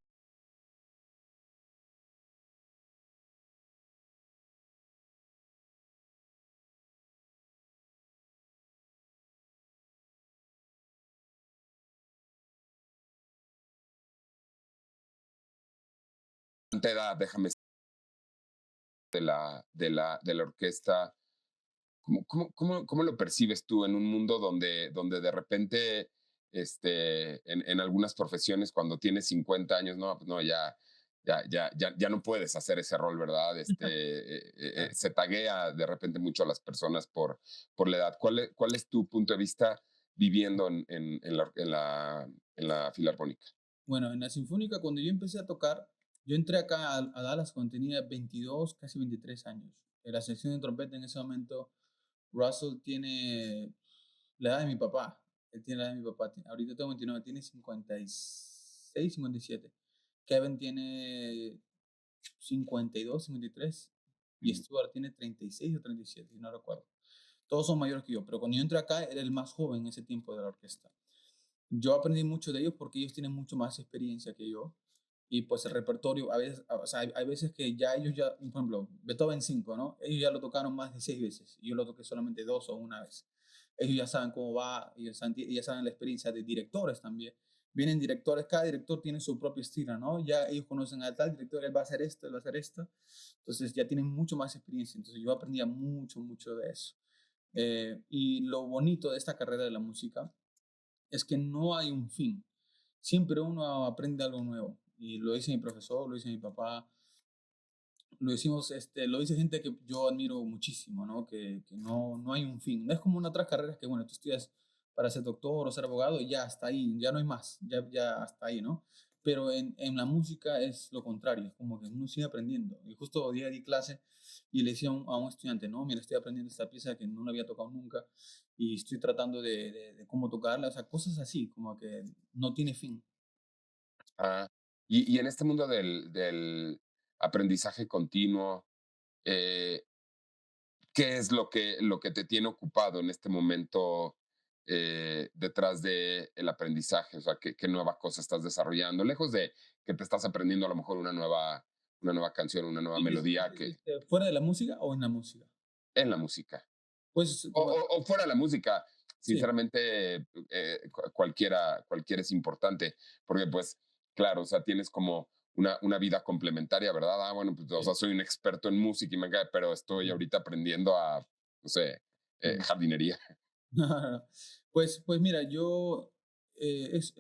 tanta edad, déjame de la orquesta? ¿Cómo lo percibes tú en un mundo donde de repente, en algunas profesiones, cuando tienes 50 años, no, pues no, ya no puedes hacer ese rol, ¿verdad? Claro. Se taguea de repente mucho a las personas por la edad. ¿Cuál es tu punto de vista viviendo en la filarmónica? Bueno, en la Sinfónica, cuando yo empecé a tocar, yo entré acá a Dallas cuando tenía 22, casi 23 años. En la sección de trompeta en ese momento, Russell tiene la edad de mi papá. Él tiene la edad de mi papá. Ahorita tengo 29, tiene 56, 57. Kevin tiene 52, 53. Y Mm. Stuart tiene 36 o 37, no recuerdo. Todos son mayores que yo, pero cuando yo entré acá era el más joven en ese tiempo de la orquesta. Yo aprendí mucho de ellos porque ellos tienen mucho más experiencia que yo. Y pues el repertorio, a veces, o sea, hay veces que ya ellos ya, por ejemplo, Beethoven 5, ¿no? Ellos ya lo tocaron más de 6 veces y yo lo toqué solamente 2 o una vez. Ellos ya saben cómo va, ya saben la experiencia de directores también. Vienen directores, cada director tiene su propio estilo, ¿no? Ya ellos conocen a tal director, él va a hacer esto, él va a hacer esto. Entonces ya tienen mucho más experiencia. Entonces yo aprendía mucho, mucho de eso. Y lo bonito de esta carrera de la música es que no hay un fin. Siempre uno aprende algo nuevo. Y lo dice mi profesor, lo dice mi papá, lo decimos, lo dice gente que yo admiro muchísimo, ¿no? Que no hay un fin. No es como en otras carreras que, bueno, tú estudias para ser doctor o ser abogado y ya hasta ahí, ya no hay más, ya hasta ahí, ¿no? Pero en la música es lo contrario, es como que uno sigue aprendiendo. Y justo hoy día di clase y le decía a un estudiante, no, mira, estoy aprendiendo esta pieza que no la había tocado nunca y estoy tratando de cómo tocarla, o sea, cosas así, como que no tiene fin. Ah, y en este mundo del aprendizaje continuo, eh, ¿qué es lo que te tiene ocupado en este momento, detrás del aprendizaje? O sea, ¿qué nueva cosa estás desarrollando? Lejos de que te estás aprendiendo a lo mejor una nueva canción, una nueva ¿Tú dices, melodía que fuera de la música o en la música? en la música. Pues O, como, o, o fuera de la música, sí. sinceramente, cualquiera es importante, porque pues, claro, o sea, tienes como una vida complementaria, ¿verdad? Bueno, pues, o Sí. sea, soy un experto en música y pero estoy Ujú, ahorita aprendiendo no sé, ujú. jardinería. Pues mira,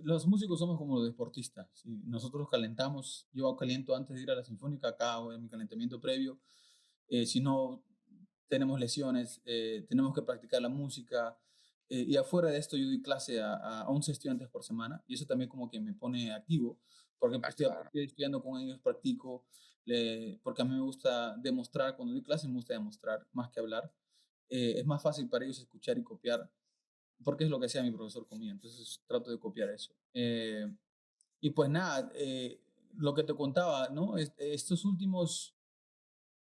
los músicos somos como los deportistas. ¿Sí? Nosotros calentamos, yo caliento antes de ir a la sinfónica, acá hago mi calentamiento previo. Si no tenemos lesiones, tenemos que practicar la música. Y afuera de esto yo doy clase a 11 estudiantes por semana y eso también como que me pone activo porque Ah, pues, claro. estoy estudiando con ellos, practico, porque a mí me gusta demostrar, cuando doy clase me gusta demostrar más que hablar. Es más fácil para ellos escuchar y copiar porque es lo que hacía mi profesor conmigo, entonces trato de copiar eso. Y pues nada, lo que te contaba, ¿no? Estos últimos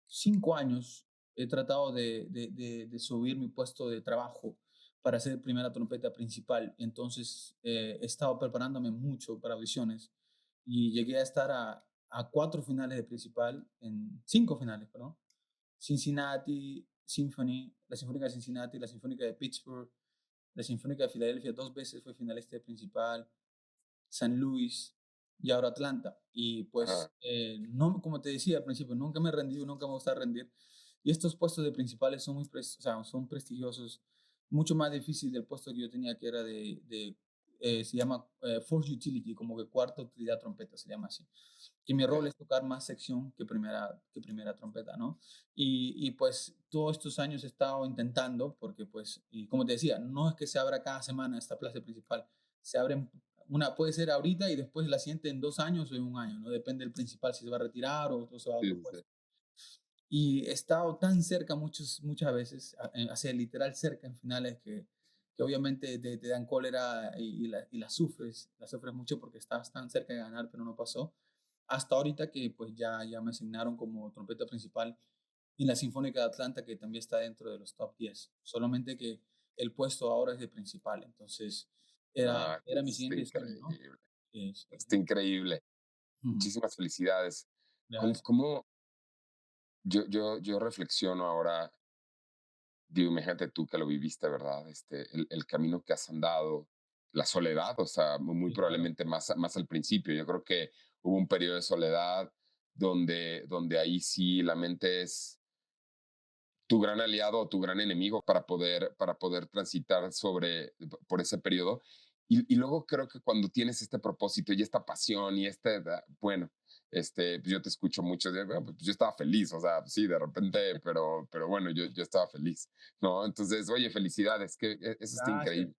5 años he tratado de subir mi puesto de trabajo para ser primera trompeta principal, entonces he estado preparándome mucho para audiciones y llegué a estar a 4 finales de principal, en 5 finales, perdón. Cincinnati Symphony, la Sinfónica de Cincinnati, la Sinfónica de Pittsburgh, la Sinfónica de Filadelfia 2 veces fue finalista principal, San Luis y ahora Atlanta. Y Ajá. pues, no, como te decía al principio, nunca me he rendido, nunca me gusta rendir. Y estos puestos de principales son o sea, son prestigiosos, mucho más difícil del puesto que yo tenía, que era se llama Fourth Utility, como que cuarta utilidad trompeta, se llama así. Que mi rol Ok. es tocar más sección que primera trompeta, ¿no? Y pues todos estos años he estado intentando, porque pues, y como te decía, no es que se abra cada semana esta plaza principal, se abren puede ser ahorita y después la siguiente en 2 años o en un año, ¿no? Depende del principal si se va a retirar o se va a Sí, otro sí, sí. puesto. Y he estado tan cerca muchas veces, hacia literal cerca en finales que obviamente te dan cólera y la sufres mucho porque estabas tan cerca de ganar, pero no pasó. Hasta ahorita que pues ya me asignaron como trompeta principal en la Sinfónica de Atlanta, que también está dentro de los top 10. Solamente que el puesto ahora es de principal, entonces Ah, era mi está siguiente sueño, ¿no? increíble. Sí, sí. Está increíble. Ujú. Muchísimas felicidades. Gracias. ¿Cómo yo reflexiono ahora? Digo, imagínate tú que lo viviste, ¿verdad? El camino que has andado, la soledad, o sea, muy Sí, claro. probablemente más al principio. Yo creo que hubo un periodo de soledad donde ahí sí la mente es tu gran aliado o tu gran enemigo para poder transitar por ese periodo. Y luego creo que cuando tienes este propósito y esta pasión y bueno, pues yo te escucho mucho de, "Bueno, pues yo estaba feliz, o sea, sí, de repente, pero bueno, yo estaba feliz, ¿no? Entonces, oye, felicidades, que eso está Gracias. increíble,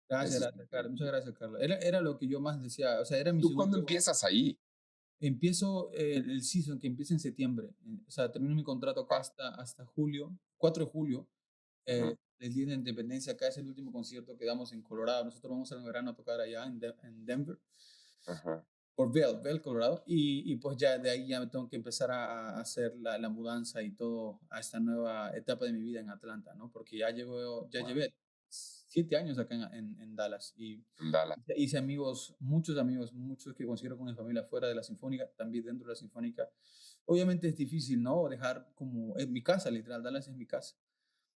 Gracias, eso está gracias, Carlos. increíble. Muchas gracias, Carlos. Era lo que yo más decía. O sea, era mi ¿Tú cuándo segundo. empiezas ahí? Empiezo el season que empieza en septiembre. O sea, termino mi contrato acá Ah, hasta julio, 4 de julio. ujú, El Día de la Independencia acá es el último concierto que damos en Colorado. Nosotros vamos en verano a tocar allá en Denver, ajá, por Vail, Colorado. Y pues ya de ahí ya me tengo que empezar a hacer la mudanza y todo a esta nueva etapa de mi vida en Atlanta, ¿no? Porque ya wow, llevé 7 años acá en Dallas y Andala, hice amigos, muchos que considero con mi familia fuera de la Sinfónica, también dentro de la Sinfónica. Obviamente es difícil, ¿no? Dejar como en mi casa, literal, Dallas es mi casa,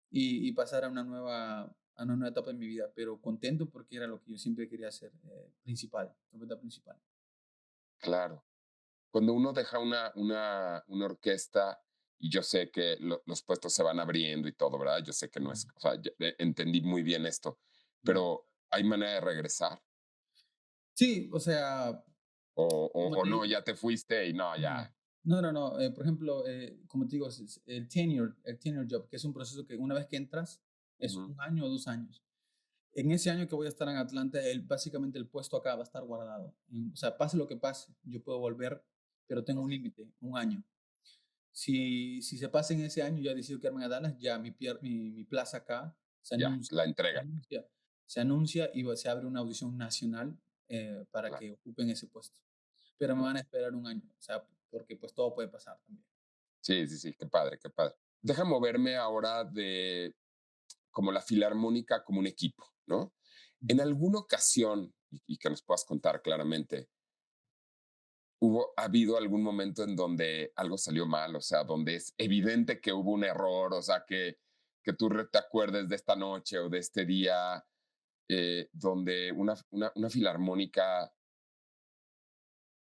y pasar a una nueva etapa de mi vida, pero contento porque era lo que yo siempre quería hacer, principal, trompeta principal. claro. Cuando uno deja una orquesta, y yo sé que los puestos se van abriendo y todo, ¿verdad? Yo sé que no Ujú. es, o sea, entendí muy bien esto, Ya. pero ¿hay manera de regresar? Sí, o sea, O, como o te no, digo, ya te fuiste y no, ujú. ya. No, no, no. Por ejemplo, como te digo, el tenure job, que es un proceso que una vez que entras es Ujú, 1 año o 2 años. En ese año que voy a estar en Atlanta, básicamente el puesto acá va a estar guardado. O sea, pase lo que pase, yo puedo volver, pero tengo un ok, límite, 1 año. Si se pasa en ese año, ya decido quedarme a Dallas, ya mi plaza acá se ya, anuncia, la se entrega, anuncia, se anuncia y se abre una audición nacional para claro. que ocupen ese puesto. Pero me van a esperar 1 año, o sea, porque pues todo puede pasar también. Sí, sí, sí, qué padre, qué padre. Deja moverme ahora de como la filarmónica como un equipo, ¿no? En Ujú. alguna ocasión, y que nos puedas contar claramente, ¿ha habido algún momento en donde algo salió mal? O sea, donde es evidente que hubo un error, o sea, que tú te acuerdes de esta noche o de este día, donde una filarmónica,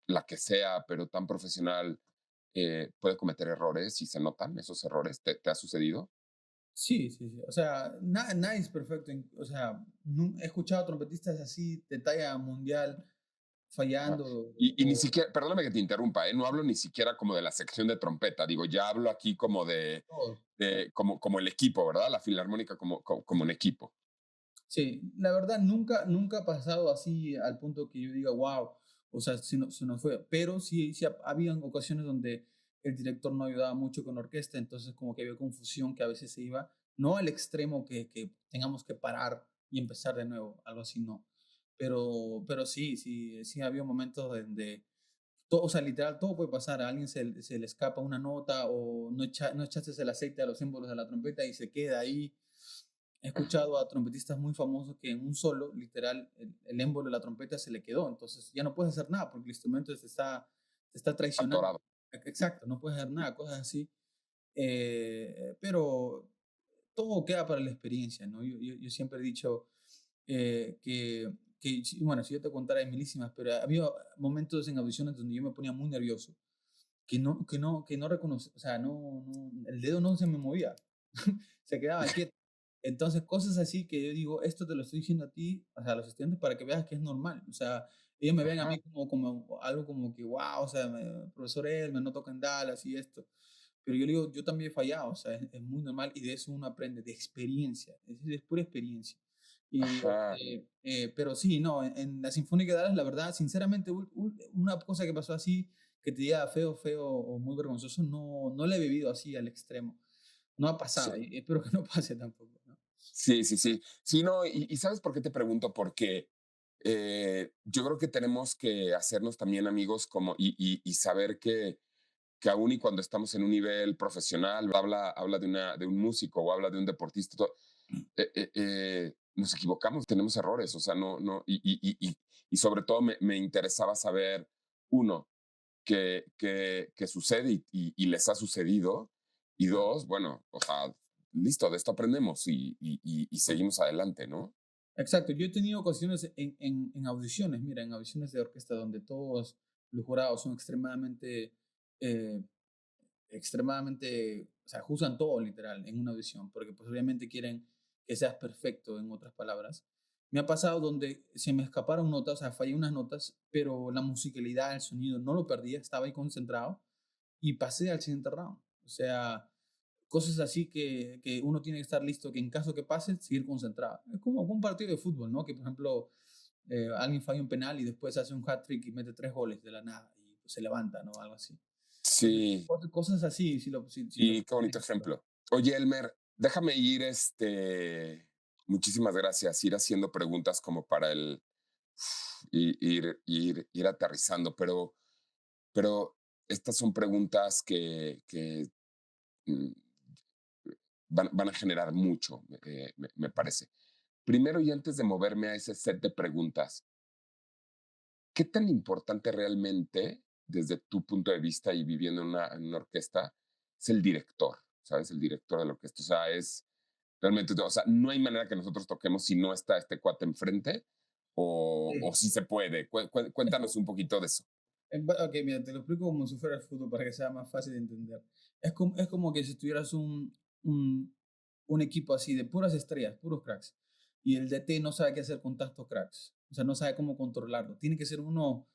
la que sea, pero tan profesional, puede cometer errores y se notan esos errores. ¿Te ha sucedido? Sí, sí, sí. O sea, nadie es perfecto. O sea, he escuchado trompetistas así de talla mundial Ajá. fallando Y ni siquiera, perdóname que te interrumpa, no hablo ni siquiera como de la sección de trompeta, digo, ya hablo aquí como todo. como el equipo, ¿verdad? La filarmónica como un equipo. Sí, la verdad nunca ha pasado así al punto que yo diga, wow, o sea, se nos fue. Pero sí habían ocasiones donde el director no ayudaba mucho con la orquesta, entonces como que había confusión que a veces se iba, no al extremo que tengamos que parar y empezar de nuevo, algo así, no. Pero sí había momentos donde, todo, o sea, literal, todo puede pasar. A alguien se le escapa una nota o no echaste el aceite a los símbolos de la trompeta y se queda ahí. He escuchado a trompetistas muy famosos que en un solo, literal, el émbolo de la trompeta se le quedó. Entonces ya no puedes hacer nada porque el instrumento te está traicionando. Atorado. Exacto, no puedes hacer nada, cosas así. Pero todo queda para la experiencia, ¿no? Yo siempre he dicho bueno, si yo te contara hay milísimas, pero había momentos en audiciones donde yo me ponía muy nervioso, que no reconoce, o sea, el dedo no se me movía, se quedaba quieto. Entonces, cosas así que yo digo, esto te lo estoy diciendo a ti, o sea, a los estudiantes para que veas que es normal. O sea, ellos me ven a Ajá, mí como algo como que, wow, o sea, profesor Elmer, no toca en Dallas y esto. Pero yo le digo, yo también he fallado, o sea, es muy normal y de eso uno aprende, de experiencia, es pura experiencia. ajá. Pero sí, no, en la Sinfónica de Dallas, la verdad, sinceramente, una cosa que pasó así que te diga feo, feo o muy vergonzoso, no, no lo he vivido así al extremo. No ha pasado Sí, y espero que no pase tampoco, ¿no? sí, sí, sí. Sí, no, y ¿sabes por qué te pregunto? Porque yo creo que tenemos que hacernos también amigos como y saber que aún y cuando estamos en un nivel profesional, habla de un músico o habla de un deportista, nos equivocamos, tenemos errores, o sea, no, y sobre todo me interesaba saber, uno, que sucede y les ha sucedido, y Claro. dos, bueno, o sea, listo, de esto aprendemos y seguimos adelante, ¿no? Exacto, yo he tenido ocasiones en audiciones, mira, en audiciones de orquesta donde todos los jurados son eh, extremadamente, o sea, juzgan todo literal en una audición, porque pues obviamente quieren que seas perfecto, en otras palabras. Me ha pasado donde se me escaparon notas, o sea, fallé unas notas, pero la musicalidad, el sonido, no lo perdía, estaba ahí concentrado y pasé al siguiente round. O sea, cosas así que uno tiene que estar listo, que en caso que pase, seguir concentrado. Es como un partido de fútbol, ¿no? Que, por ejemplo, alguien falla un penal y después hace un hat-trick y mete 3 goles de la nada y pues, se levanta, ¿no? Algo así. Entonces, Sí, cosas así, si lo y qué bonito ejemplo. Oye, Elmer, déjame ir, muchísimas gracias, ir haciendo preguntas como para ir aterrizando, pero estas son preguntas que mm, van a generar mucho, me parece. Primero y antes de moverme a ese set de preguntas, ¿qué tan importante realmente, desde tu punto de vista y viviendo en una orquesta, es el director? ¿Sabes? El director de la orquesta. O sea, es realmente, o sea, no hay manera que nosotros toquemos si no está este cuate enfrente, o Sí. si se puede. Cuéntanos un poquito de eso. Ok, mira, te lo explico como si fuera el fútbol para que sea más fácil de entender. Es como que si tuvieras un equipo así de puras estrellas, puros cracks, y el DT no sabe qué hacer con tantos cracks. O sea, no sabe cómo controlarlo. Tiene que ser uno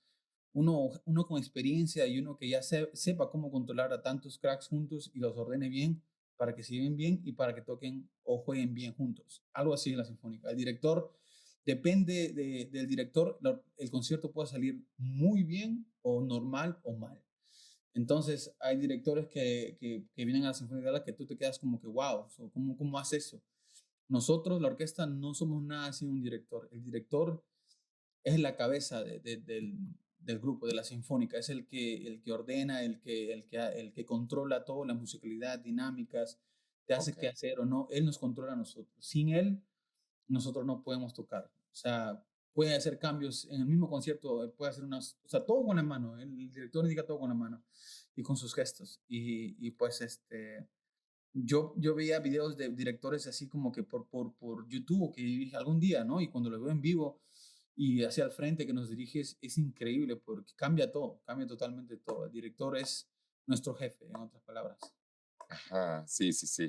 con experiencia y uno que ya sepa cómo controlar a tantos cracks juntos y los ordene bien para que se lleven bien y para que toquen o jueguen bien juntos. Algo así en la sinfónica. El director, depende del director, el concierto puede salir muy bien o normal o mal. Entonces, hay directores que vienen a la Sinfónica de la que tú te quedas como que, wow, ¿cómo hace eso? Nosotros, la orquesta, no somos nada sin un director. El director es la cabeza del grupo, de la sinfónica, es el que ordena, el que controla todo, la musicalidad, dinámicas, te hace Ok, qué hacer o no, él nos controla a nosotros. Sin él, nosotros no podemos tocar. O sea, puede hacer cambios en el mismo concierto, puede hacer o sea, todo con la mano, el director indica todo con la mano y con sus gestos. Y pues yo veía videos de directores así como que por YouTube que dije algún día, ¿no? Y cuando lo veo en vivo y hacia el frente que nos diriges, es increíble porque cambia todo, cambia totalmente todo. El director es nuestro jefe, en otras palabras. ajá, sí, sí, sí.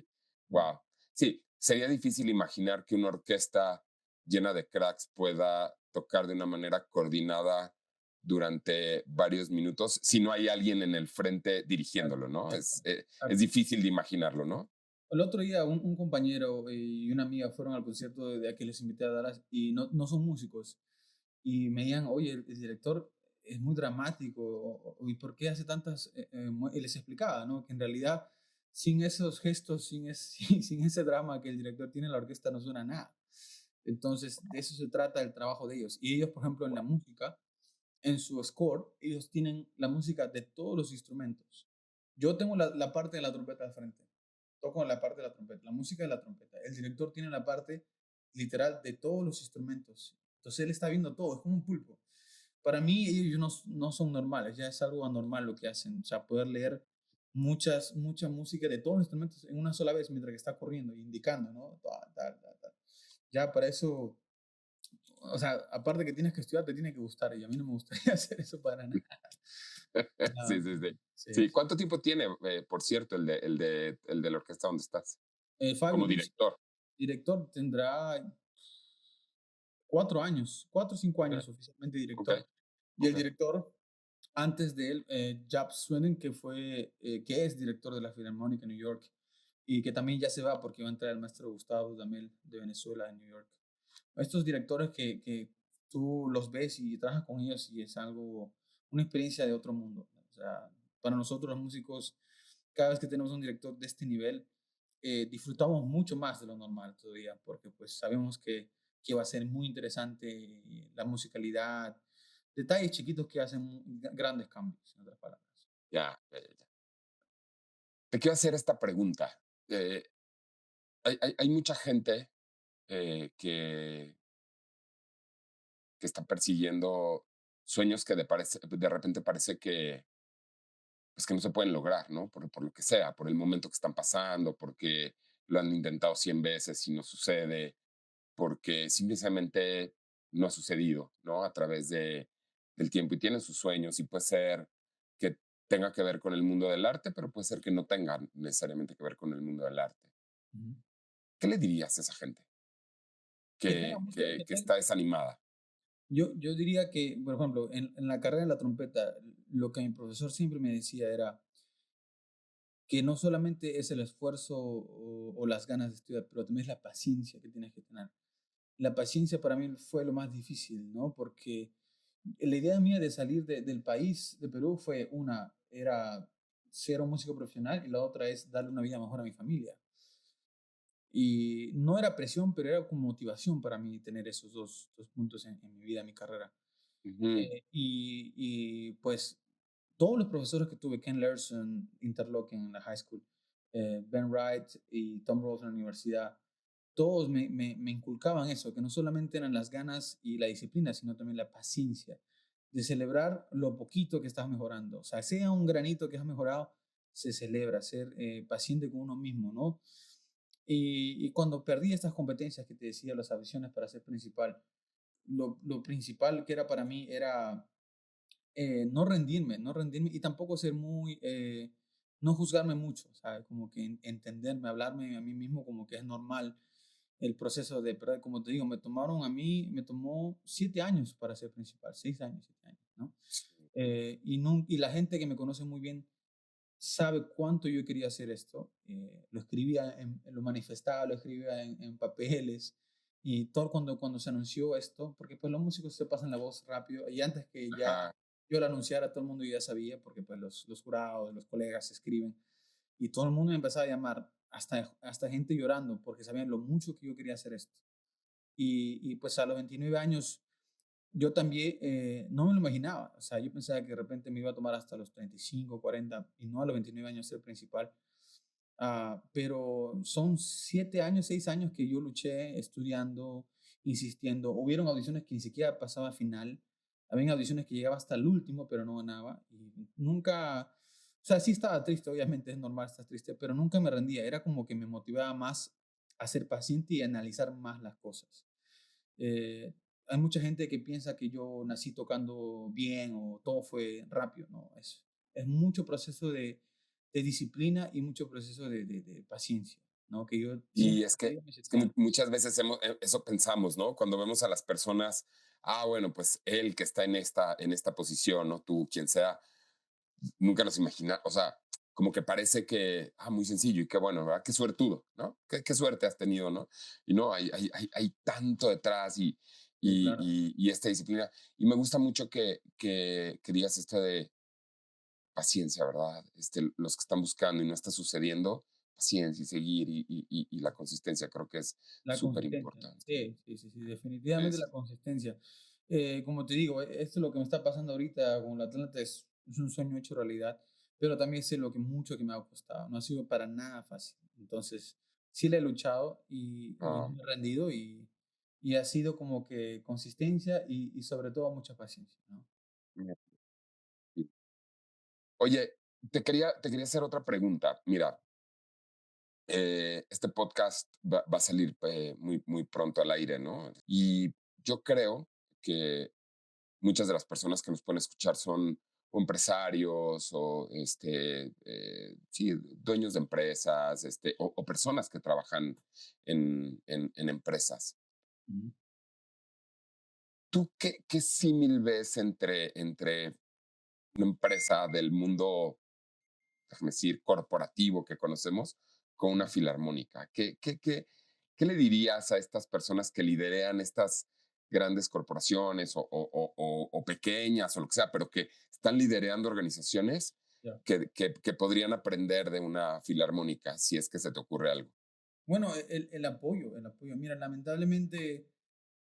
Mm. Wow. Sí, sería difícil imaginar que una orquesta llena de cracks pueda tocar de una manera coordinada durante varios minutos si no hay alguien en el frente Exacto, dirigiéndolo, ¿no? Es exacto. difícil de imaginarlo, ¿no? El otro día un compañero y una amiga fueron al concierto de a que les invité a Dallas y no son músicos. Y me digan, oye, el director es muy dramático, ¿y por qué hace tantas? Y les explicaba, ¿no? Que en realidad, sin esos gestos, sin ese drama que el director tiene, la orquesta no suena a nada. Entonces, de eso se trata el trabajo de ellos. Y ellos, por ejemplo, en la música, en su score, ellos tienen la música de todos los instrumentos. Yo tengo la parte de la trompeta al frente. Toco la parte de la trompeta, la música de la trompeta. El director tiene la parte literal de todos los instrumentos. Entonces él está viendo todo, es como un pulpo. Para mí ellos no son normales, ya es algo anormal lo que hacen. O sea, poder leer mucha música de todos los instrumentos en una sola vez mientras que está corriendo, indicando, ¿no? Ya para eso, o sea, aparte que tienes que estudiar, te tiene que gustar y a mí no me gustaría hacer eso para nada. Sí, No, sí, sí. sí, Sí, sí. ¿cuánto tiempo tiene, por cierto, el de la orquesta donde estás? Five Como Rooms, director. director, tendrá 4 años, 4 o 5 años Ok, oficialmente ok, director. Y el ok. director, antes de él, Jap Sweden, que es director de la Filarmónica en New York y que también ya se va porque va a entrar el maestro Gustavo Dudamel de Venezuela en New York. Estos directores que tú los ves y trabajas con ellos y es algo, una experiencia de otro mundo. sea, para nosotros los músicos, cada vez que tenemos un director de este nivel, disfrutamos mucho más de lo normal todavía, porque pues sabemos que va a ser muy interesante la musicalidad, detalles chiquitos que hacen grandes cambios, en otras palabras. Ya, ya, ya, ya. Te quiero hacer esta pregunta. Eh, hay mucha gente que está persiguiendo sueños que de repente parece que, pues que no se pueden lograr, ¿no? Por lo que sea, por el momento que están pasando, porque lo han intentado 100 veces y no sucede, porque simplemente no ha sucedido, ¿no? A través del tiempo y tienen sus sueños y puede ser que tenga que ver con el mundo del arte, pero puede ser que no tenga necesariamente que ver con el mundo del arte. Ujú. ¿Qué le dirías a esa gente Que tenga mucho, que que está desanimada? yo diría que, por ejemplo, en la carrera de la trompeta, lo que mi profesor siempre me decía era que no solamente es el esfuerzo o las ganas de estudiar, pero también es la paciencia que tienes que tener. La paciencia para mí fue lo más difícil, ¿no? Porque la idea mía de salir del país, de Perú, fue una, era ser un músico profesional y la otra es darle una vida mejor a mi familia. Y no era presión, pero era como motivación para mí tener esos dos puntos en mi vida, en mi carrera. Ujú. Pues todos los profesores que tuve, Ken Larson, Interlochen en la high school, Ben Wright y Tom Rolls en la universidad, todos me inculcaban eso, que no solamente eran las ganas y la disciplina, sino también la paciencia de celebrar lo poquito que estás mejorando. O sea, sea un granito que has mejorado, se celebra, ser paciente con uno mismo, ¿no? Y cuando perdí estas competencias que te decía, las audiciones para ser principal, lo principal que era para mí era no rendirme, no rendirme y tampoco ser muy, no juzgarme mucho, ¿sabes? Como que entenderme, hablarme a mí mismo como que es normal el proceso de, ¿verdad? Como te digo, me tomó 7 años para ser principal, 6 años, 7 años, ¿no? Y la gente que me conoce muy bien sabe cuánto yo quería hacer esto. Lo escribía, lo manifestaba, lo escribía en papeles. Y todo cuando se anunció esto, porque pues los músicos se pasan la voz rápido, y antes que ya Ajá, yo lo anunciara, todo el mundo ya sabía, porque pues los jurados, los colegas escriben, y todo el mundo me empezaba a llamar, hasta gente llorando, porque sabían lo mucho que yo quería hacer esto. Y pues a los 29 años yo también no me lo imaginaba. O sea, yo pensaba que de repente me iba a tomar hasta los 35, 40 y no a los 29 años ser principal. Pero son 7 años, 6 años que yo luché estudiando, insistiendo. Hubieron audiciones que ni siquiera pasaba a final. Habían audiciones que llegaba hasta el último, pero no ganaba. Y nunca, o sea, sí estaba triste, obviamente es normal estar triste, pero nunca me rendía. Era como que me motivaba más a ser paciente y analizar más las cosas. Eh, Hay mucha gente que piensa que yo nací tocando bien o todo fue rápido, ¿no? Es mucho proceso de disciplina y mucho proceso de paciencia, ¿no? Que yo y siempre he mis es que 7 años. muchas veces eso pensamos, ¿no? Cuando vemos a las personas, bueno, pues él que está en esta posición, ¿no? Tú, quien sea, nunca nos imagina, o sea, como que parece que, muy sencillo y qué bueno, ¿verdad? Qué suertudo, ¿no? Qué suerte has tenido, ¿no? Y no, hay tanto detrás Sí, claro. y esta disciplina. Y me gusta mucho que digas esto de paciencia, ¿verdad? Los que están buscando y no está sucediendo, paciencia y seguir y la consistencia creo que es La súper consistencia. importante. Sí, sí, sí, sí, definitivamente Es, la consistencia. Como te digo, esto es lo que me está pasando ahorita con la Atlanta, es un sueño hecho realidad, pero también sé lo que mucho que me ha costado. No ha sido para nada fácil. Entonces, sí le he luchado y no ah, me he rendido y ha sido como que consistencia y sobre todo mucha paciencia, ¿no? sí. Oye, te quería hacer otra pregunta. Mira, este podcast va a salir muy pronto al aire, ¿no? Y yo creo que muchas de las personas que nos pueden escuchar son o empresarios o sí, dueños de empresas o personas que trabajan en empresas. Ujú. ¿Tú qué símil ves entre una empresa del mundo, déjame decir, corporativo que conocemos con una filarmónica? ¿Qué le dirías a estas personas que liderean estas grandes corporaciones o pequeñas o lo que sea, pero que están liderando organizaciones Ya. que podrían aprender de una filarmónica, si es que se te ocurre algo. Bueno, el apoyo, el apoyo. Mira, lamentablemente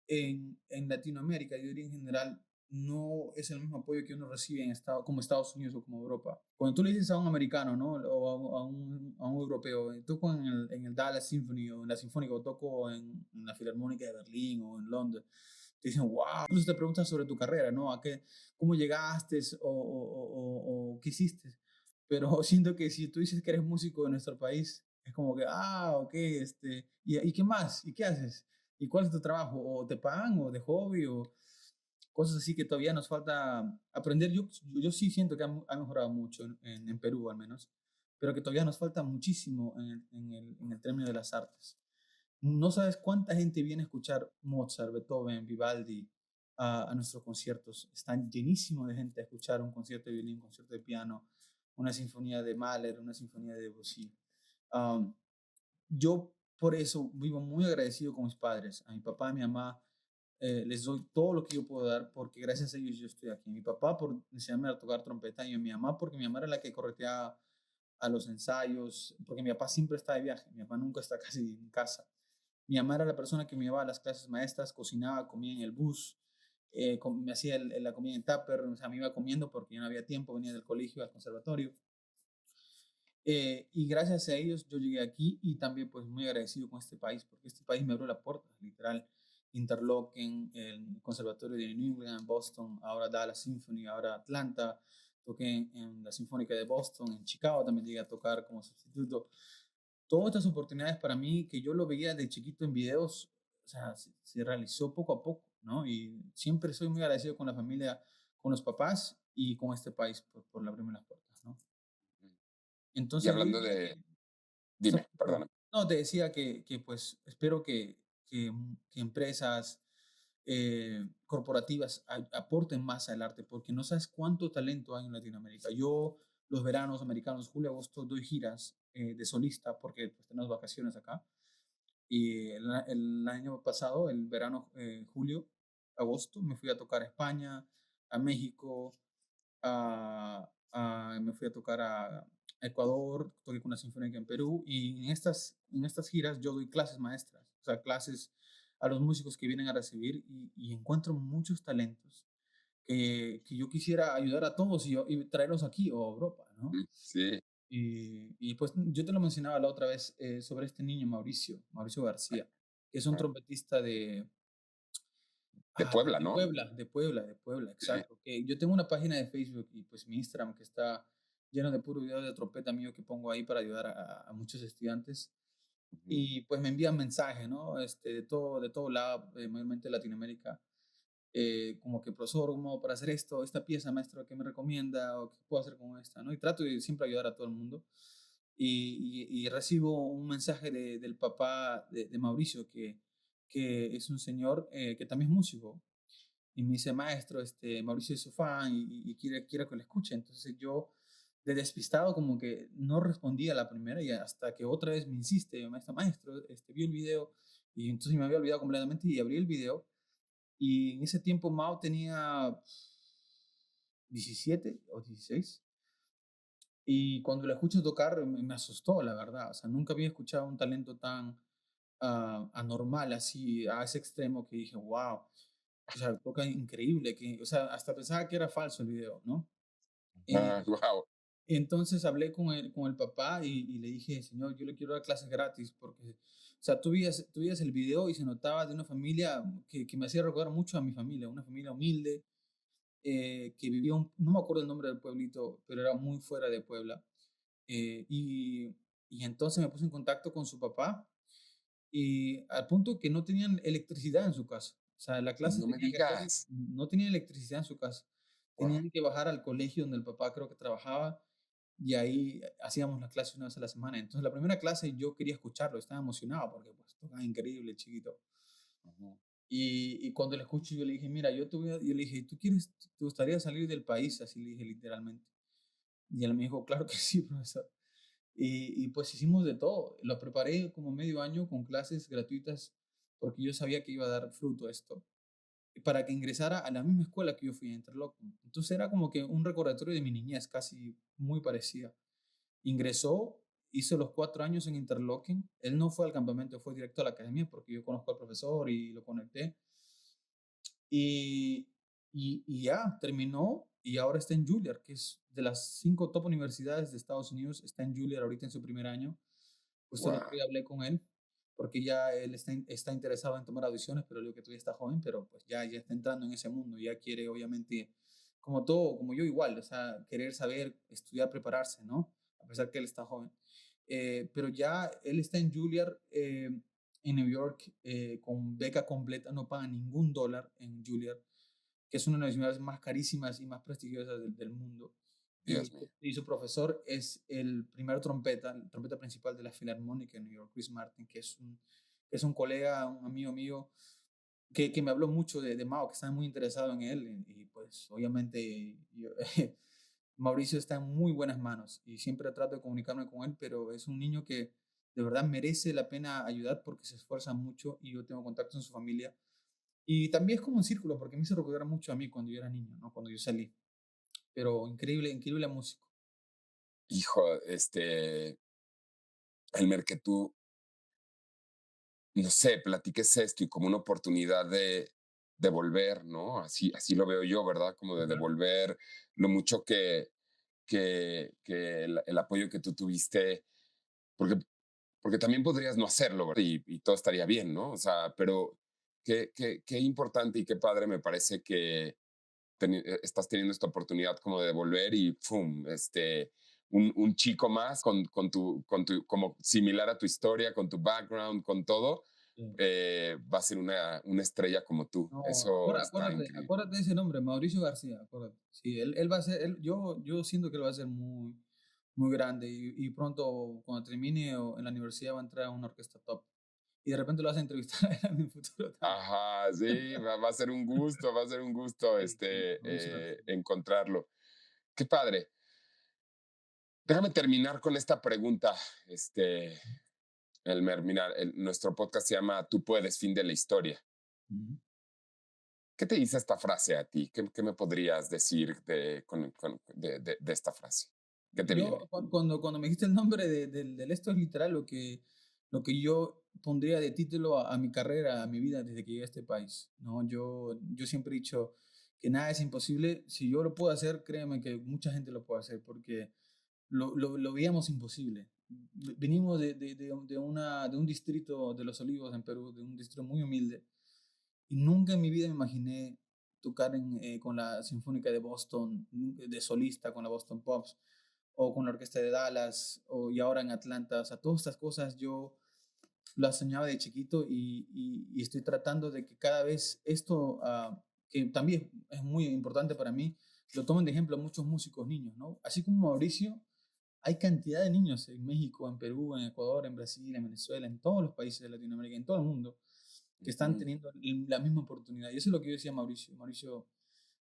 en Latinoamérica, yo diría en general, no es el mismo apoyo que uno recibe en como Estados Unidos o como Europa. Cuando tú le dices a un americano, ¿no? O a un europeo, toco en el Dallas Symphony o en la Sinfónica o toco en la Filarmónica de Berlín o en Londres, te dicen, wow. Incluso te preguntan sobre tu carrera, ¿no? ¿Cómo llegaste o qué hiciste? Pero siento que si tú dices que eres músico de nuestro país, es como que, ok, ¿y qué más? ¿Y qué haces? ¿Y cuál es tu trabajo? ¿O te pagan o de hobby o cosas así que todavía nos falta aprender? Yo sí siento que ha mejorado mucho en Perú al menos, pero que todavía nos falta muchísimo en el término de las artes. No sabes cuánta gente viene a escuchar Mozart, Beethoven, Vivaldi a nuestros conciertos. Están llenísimos de gente a escuchar un concierto de violín, un concierto de piano, una sinfonía de Mahler, una sinfonía de Debussy. Um, yo por eso vivo muy agradecido con mis padres, a mi papá y a mi mamá. Les doy todo lo que yo puedo dar porque gracias a ellos yo estoy aquí. Mi papá por enseñarme a tocar trompeta y mi mamá porque mi mamá era la que correteaba a los ensayos, porque mi papá siempre está de viaje, mi papá nunca está casi en casa. Mi mamá era la persona que me llevaba a las clases maestras, cocinaba, comía en el bus, me hacía la comida en tupper, o sea, me iba comiendo porque ya no había tiempo, venía del colegio al conservatorio. Y gracias a ellos yo llegué aquí y también pues muy agradecido con este país, porque este país me abrió la puerta, literal. Interlochen, el Conservatorio de New England, Boston, ahora Dallas Symphony, ahora Atlanta, toqué en la Sinfónica de Boston, en Chicago también llegué a tocar como sustituto. Todas estas oportunidades para mí, que yo lo veía de chiquito en videos, o sea, se realizó poco a poco, ¿no? Y siempre soy muy agradecido con la familia, con los papás y con este país por abrirme las puertas, ¿no? Y Entonces, yo hablando diría de, que dime, perdona. no, te decía que pues espero que empresas corporativas aporten más al arte, porque no sabes cuánto talento hay en Latinoamérica. Yo los veranos americanos, julio, agosto, doy giras de solista porque pues, tenemos vacaciones acá. Y el año pasado, el verano, julio, agosto, me fui a tocar a España, a México, me fui a tocar a Ecuador, toqué con la Sinfónica en Perú y en estas giras yo doy clases maestras, o sea, clases a los músicos que vienen a recibir y encuentro muchos talentos que yo quisiera ayudar a todos y traerlos aquí o a Europa, ¿no? Sí, Y pues yo te lo mencionaba la otra vez sobre este niño Mauricio García, que es un ah, trompetista de Puebla, ¿no? De Puebla, Sí. exacto. Que yo tengo una página de Facebook y pues mi Instagram que está lleno de puros videos de trompeta mío que pongo ahí para ayudar a muchos estudiantes. Ujú. Y pues me envían mensajes, ¿no? De todo lado, mayormente Latinoamérica. Como que, profesor, ¿cómo para hacer esto? Esta pieza, maestro, ¿qué me recomienda? ¿O qué puedo hacer con esta? ¿No? Y trato de siempre ayudar a todo el mundo. Y recibo un mensaje del papá de Mauricio, que es un señor que también es músico y me dice, maestro, Mauricio es su fan y quiere que lo escuche. Entonces yo, de despistado, como que no respondí a la primera y hasta que otra vez me insiste, maestro, vio el video y entonces me había olvidado completamente y abrí el video y en ese tiempo Mao tenía 17 o 16 y cuando lo escucho tocar me asustó, la verdad. O sea, nunca había escuchado un talento tan anormal, así, a ese extremo que dije, wow. O sea, toca increíble, o sea, hasta pensaba que era falso el video, ¿no? Ah, Eh, wow. entonces hablé con el papá y le dije, señor, yo le quiero dar clases gratis porque, o sea, tú veías el video y se notaba de una familia que me hacía recordar mucho a mi familia, una familia humilde, que vivía, no me acuerdo el nombre del pueblito, pero era muy fuera de Puebla. Eh, y, y entonces me puse en contacto con su papá y al punto que no tenían electricidad en su casa. O sea, la clase No me tenía que hacer, digas. no tenían electricidad en su casa. Wow. Tenían que bajar al colegio donde el papá creo que trabajaba y ahí hacíamos la clase una vez a la semana. Entonces, la primera clase yo quería escucharlo, estaba emocionado porque pues tocaba increíble, chiquito. Ujú. Y cuando le escucho, yo le dije, mira, yo le dije, te gustaría salir del país? Así le dije literalmente. Y él me dijo, claro que sí, profesor. Pues hicimos de todo. Lo preparé como medio año con clases gratuitas porque yo sabía que iba a dar fruto esto. para que ingresara a la misma escuela que yo fui a Interlochen. Entonces era como que un recordatorio de mi niñez, casi muy parecida. Ingresó, hizo los 4 años en Interlochen. Él no fue al campamento, fue directo a la academia porque yo conozco al profesor y lo conecté. Y, y ya, terminó y ahora está en Juilliard, que es de las 5 top universidades de Estados Unidos. Está en Juilliard ahorita en su primer año. Justo el otro Wow. día hablé con él porque ya él está interesado en tomar audiciones, pero le digo que todavía está joven, pero pues ya está entrando en ese mundo, ya quiere obviamente, como todo, como yo igual, o sea, querer saber, estudiar, prepararse, ¿no? A pesar que él está joven. Pero ya él está en Juilliard, en New York, con beca completa, no paga ningún dólar en Juilliard, que es una de las universidades más carísimas y más prestigiosas del mundo. Dios mío. Y su profesor es el primer trompeta, el trompeta principal de la Filarmónica en New York, Chris Martin, que es un colega, un amigo mío, que me habló mucho de Mao, que estaba muy interesado en él. Y pues obviamente Mauricio está en muy buenas manos y siempre trato de comunicarme con él, pero es un niño que de verdad merece la pena ayudar porque se esfuerza mucho y yo tengo contacto en su familia. Y también es como un círculo porque me hizo recordar mucho a mí cuando yo era niño, ¿no? Cuando yo salí. Pero increíble, increíble músico. Hijo, Elmer, que tú, no sé, platiques esto y como una oportunidad de devolver, ¿no? Así lo veo yo, ¿verdad? Como de Claro. devolver lo mucho que el apoyo que tú tuviste, porque, porque también podrías no hacerlo, ¿verdad? Y todo estaría bien, ¿no? O sea, pero qué importante y qué padre me parece que estás teniendo esta oportunidad como de devolver y ¡pum! Un chico más como similar a tu historia, con tu background, con todo, Sí. va a ser una estrella como tú. No, Eso está acuérdate, increíble. acuérdate de ese nombre, Mauricio García, acuérdate. Sí, él va a ser, yo siento que él va a ser muy, muy grande y pronto cuando termine en la universidad va a entrar a una orquesta top. Y de repente lo vas a entrevistar en el futuro también. Ajá, sí, va a ser un gusto, va a ser un gusto Sí, sí, Mauricio García. encontrarlo. Qué padre. Déjame terminar con esta pregunta, Elmer. Mira, nuestro podcast se llama Tú puedes, fin de la historia. Ujú. ¿Qué te dice esta frase a ti? ¿Qué me podrías decir de esta frase? ¿Qué te Yo, viene? cuando me dijiste el nombre del esto, es literal lo que yo pondría de título a mi carrera, a mi vida desde que llegué a este país, ¿no? Yo siempre he dicho que nada es imposible. Si yo lo puedo hacer, créeme que mucha gente lo puede hacer porque lo veíamos imposible. Venimos de un distrito de Los Olivos en Perú, de un distrito muy humilde, y nunca en mi vida me imaginé tocar con la Sinfónica de Boston, de solista con la Boston Pops, o con la Orquesta de Dallas, y ahora en Atlanta. O sea, todas estas cosas yo las soñaba de chiquito y estoy tratando de que cada vez esto, que también es muy importante para mí, lo tomen de ejemplo muchos músicos niños, ¿no? Así como Mauricio, hay cantidad de niños en México, en Perú, en Ecuador, en Brasil, en Venezuela, en todos los países de Latinoamérica, en todo el mundo, que están Ujú. teniendo la misma oportunidad. Y eso es lo que yo decía a Mauricio. Mauricio,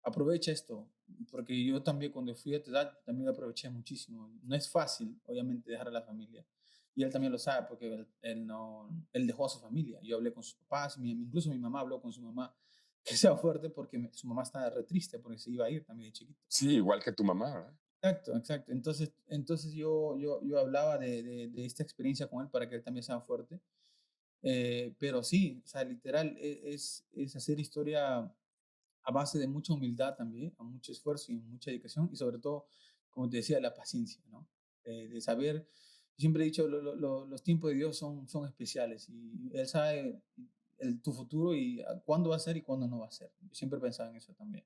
aprovecha esto, porque yo también cuando fui a tu edad también lo aproveché muchísimo. No es fácil, obviamente, dejar a la familia. Y él también lo sabe porque él no, él dejó a su familia. Yo hablé con sus papás, incluso mi mamá habló con su mamá, que sea fuerte porque su mamá estaba re triste porque se iba a ir también de chiquito. Sí, igual que tu mamá, ¿verdad? Exacto, exacto. Entonces yo hablaba de esta experiencia con él para que él también sea fuerte. Pero sí, o sea, literal, es hacer historia a base de mucha humildad también, a mucho esfuerzo y mucha dedicación y sobre todo, como te decía, la paciencia, ¿no? De saber, siempre he dicho, los tiempos de Dios son especiales y Él sabe tu futuro y cuándo va a ser y cuándo no va a ser. Yo siempre pensaba en eso también.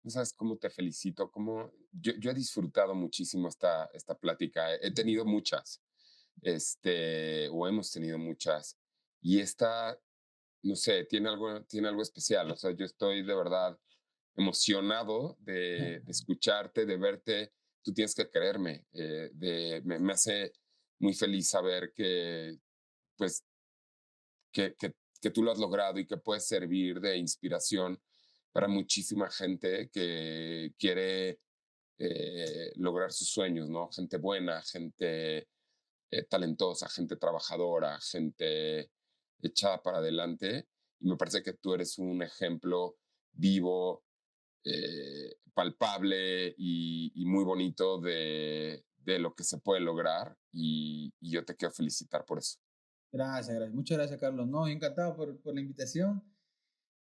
No sabes cómo te felicito, cómo yo he disfrutado muchísimo esta plática. He tenido muchas, o hemos tenido muchas, y esta, no sé, tiene algo especial. O sea, yo estoy de verdad emocionado de escucharte, de verte. Tú tienes que creerme. Me hace muy feliz saber pues, que tú lo has logrado y que puedes servir de inspiración para muchísima gente que quiere lograr sus sueños, ¿no? Gente buena, gente talentosa, gente trabajadora, gente echada para adelante. y me parece que tú eres un ejemplo vivo, palpable y muy bonito de lo que se puede lograr y yo te quiero felicitar por eso. Gracias, gracias. Muchas gracias, Carlos. No, encantado por la invitación.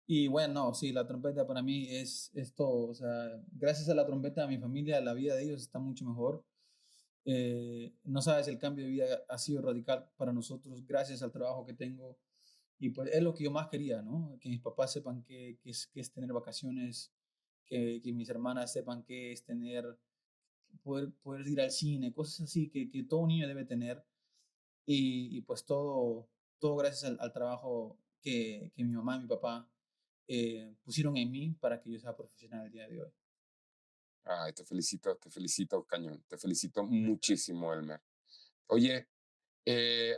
Y bueno, no, sí, la trompeta para mí es todo. O sea, gracias a la trompeta, mi familia, la vida de ellos está mucho mejor. No sabes, el cambio de vida ha sido radical para nosotros gracias al trabajo que tengo. Y pues es lo que yo más quería, ¿no? Que mis papás sepan que es tener vacaciones, que mis hermanas sepan que es poder ir al cine, cosas así que todo niño debe tener. Y pues todo gracias al trabajo que mi mamá y mi papá pusieron en mí para que yo sea profesional el día de hoy. Ay, te felicito, cañón. Te felicito muchísimo, Elmer. Oye,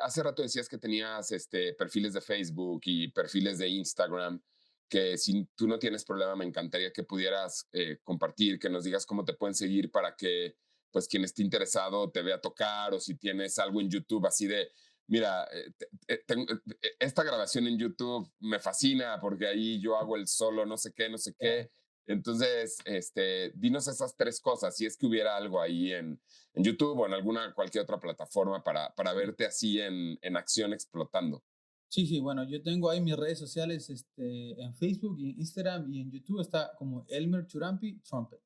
hace rato decías que tenías perfiles de Facebook y perfiles de Instagram, que si tú no tienes problema, me encantaría que pudieras compartir, que nos digas cómo te pueden seguir para que pues quien esté interesado te vea tocar o si tienes algo en YouTube así de, mira, esta grabación en YouTube me fascina porque ahí yo hago el solo, no sé qué, no sé qué. Entonces, dinos esas tres cosas, si es que hubiera algo ahí en YouTube o en alguna cualquier otra plataforma para verte así en acción explotando. Sí, sí, bueno, yo tengo ahí mis redes sociales en Facebook y en Instagram y en YouTube está como Elmer Churampi Trumpet,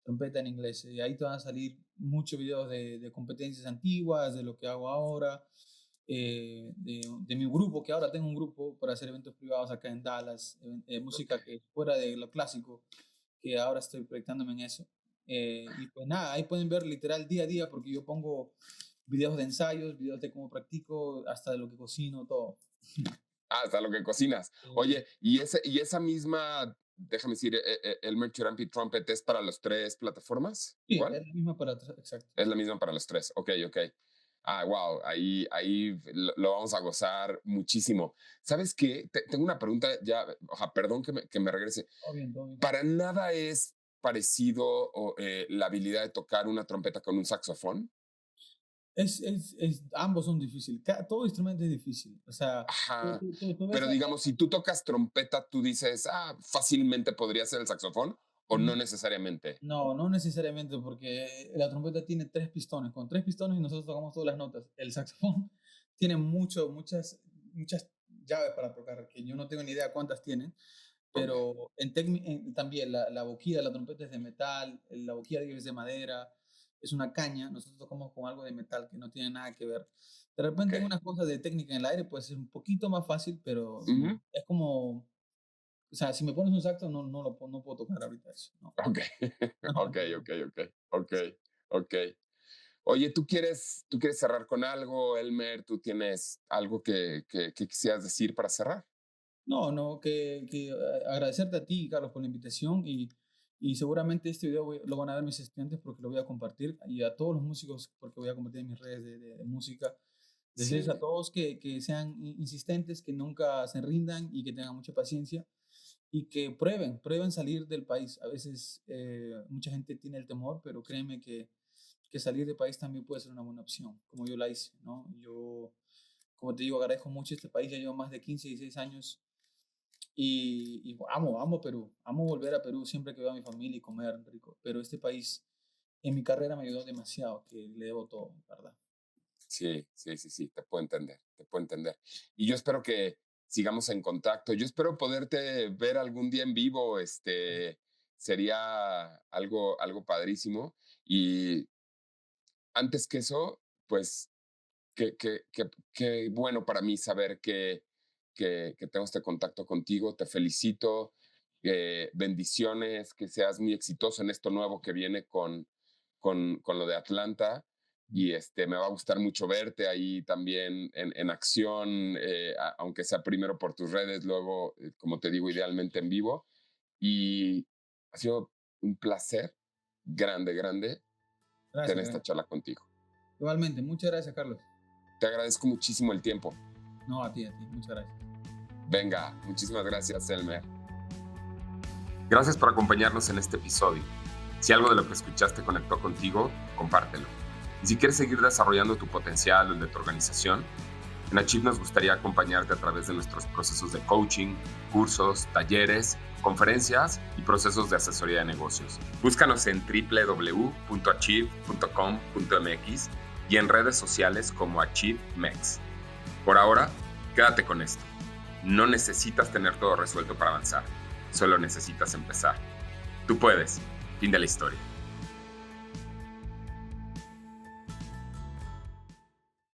trompeta en inglés. Y ahí te van a salir muchos videos de competencias antiguas, de lo que hago ahora, de mi grupo, que ahora tengo un grupo para hacer eventos privados acá en Dallas, música Ok. que fuera de lo clásico, que ahora estoy proyectándome en eso. Y pues nada, ahí pueden ver literal día a día, porque yo pongo videos de ensayos, videos de cómo practico, hasta de lo que cocino, todo. Ah, hasta lo que cocinas. Eh, Oye, y esa misma, déjame decir, Elmer Churampi Trumpet es para las tres plataformas, sí, igual. es la misma para atrás, exacto. Es la misma para los tres. Ok, ok. Ah, wow, ahí lo vamos a gozar muchísimo. ¿Sabes qué? Tengo una pregunta ya, perdón que me regrese. Todo bien, todo bien. ¿Para nada es parecido la habilidad de tocar una trompeta con un saxofón? Ambos son difíciles. Todo instrumento es difícil. O sea, Ajá. tú ves Pero digamos, si tú tocas trompeta, tú dices, fácilmente podría ser el saxofón o no necesariamente. No, no necesariamente, porque la trompeta tiene tres pistones. Con tres pistones y nosotros tocamos todas las notas. El saxofón tiene muchas llaves para tocar, que yo no tengo ni idea cuántas tienen, Ok, pero también la boquilla de la trompeta es de metal, la boquilla es de madera, es una caña. Nosotros tocamos con algo de metal que no tiene nada que ver. De ok. repente, en unas cosas de técnica en el aire puede ser un poquito más fácil, pero Ujú. es como, o sea, si me pones un saxo, no puedo tocar ahorita eso. No, Ok, ok, ok, ok, ok, ok. Oye, ¿tú quieres cerrar con algo, Elmer? ¿Tú tienes algo que quisieras decir para cerrar? no, no, agradecerte a ti, Carlos, por la invitación y seguramente este video lo van a ver mis estudiantes porque lo voy a compartir y a todos los músicos porque voy a compartir en mis redes de música. Decirles a Sí, todos que sean insistentes, que nunca se rindan y que tengan mucha paciencia y que prueben salir del país. A veces mucha gente tiene el temor, pero créeme que salir del país también puede ser una buena opción, como yo la hice, ¿no? Yo, como te digo, agradezco mucho este país, ya llevo más de 15, 16 años y amo Perú, amo volver a Perú siempre que veo a mi familia y comer rico, pero este país en mi carrera me ayudó demasiado, que le debo todo, ¿verdad? sí, sí, sí, sí, te puedo entender, te puedo entender. Y yo espero que sigamos en contacto. Yo espero poderte ver algún día en vivo, sería algo padrísimo. Y antes que eso, pues qué bueno para mí saber que tengo este contacto contigo. Te felicito. Bendiciones, que seas muy exitoso en esto nuevo que viene con lo de Atlanta. Y me va a gustar mucho verte ahí también en acción, aunque sea primero por tus redes, luego, como te digo, idealmente en vivo. Y ha sido un placer grande, grande Gracias, tener esta gracias. charla contigo. Igualmente, muchas gracias, Carlos. Te agradezco muchísimo el tiempo. No, a ti, muchas gracias. Venga, muchísimas gracias, Elmer. Gracias por acompañarnos en este episodio. Si algo de lo que escuchaste conectó contigo, compártelo. Y si quieres seguir desarrollando tu potencial o el de tu organización, En Achieve nos gustaría acompañarte a través de nuestros procesos de coaching, cursos, talleres, conferencias y procesos de asesoría de negocios. Búscanos en www.achieve.com.mx y en redes sociales como AchieveMex. Por ahora, quédate con esto. No necesitas tener todo resuelto para avanzar, solo necesitas empezar. Tú puedes. Fin de la historia.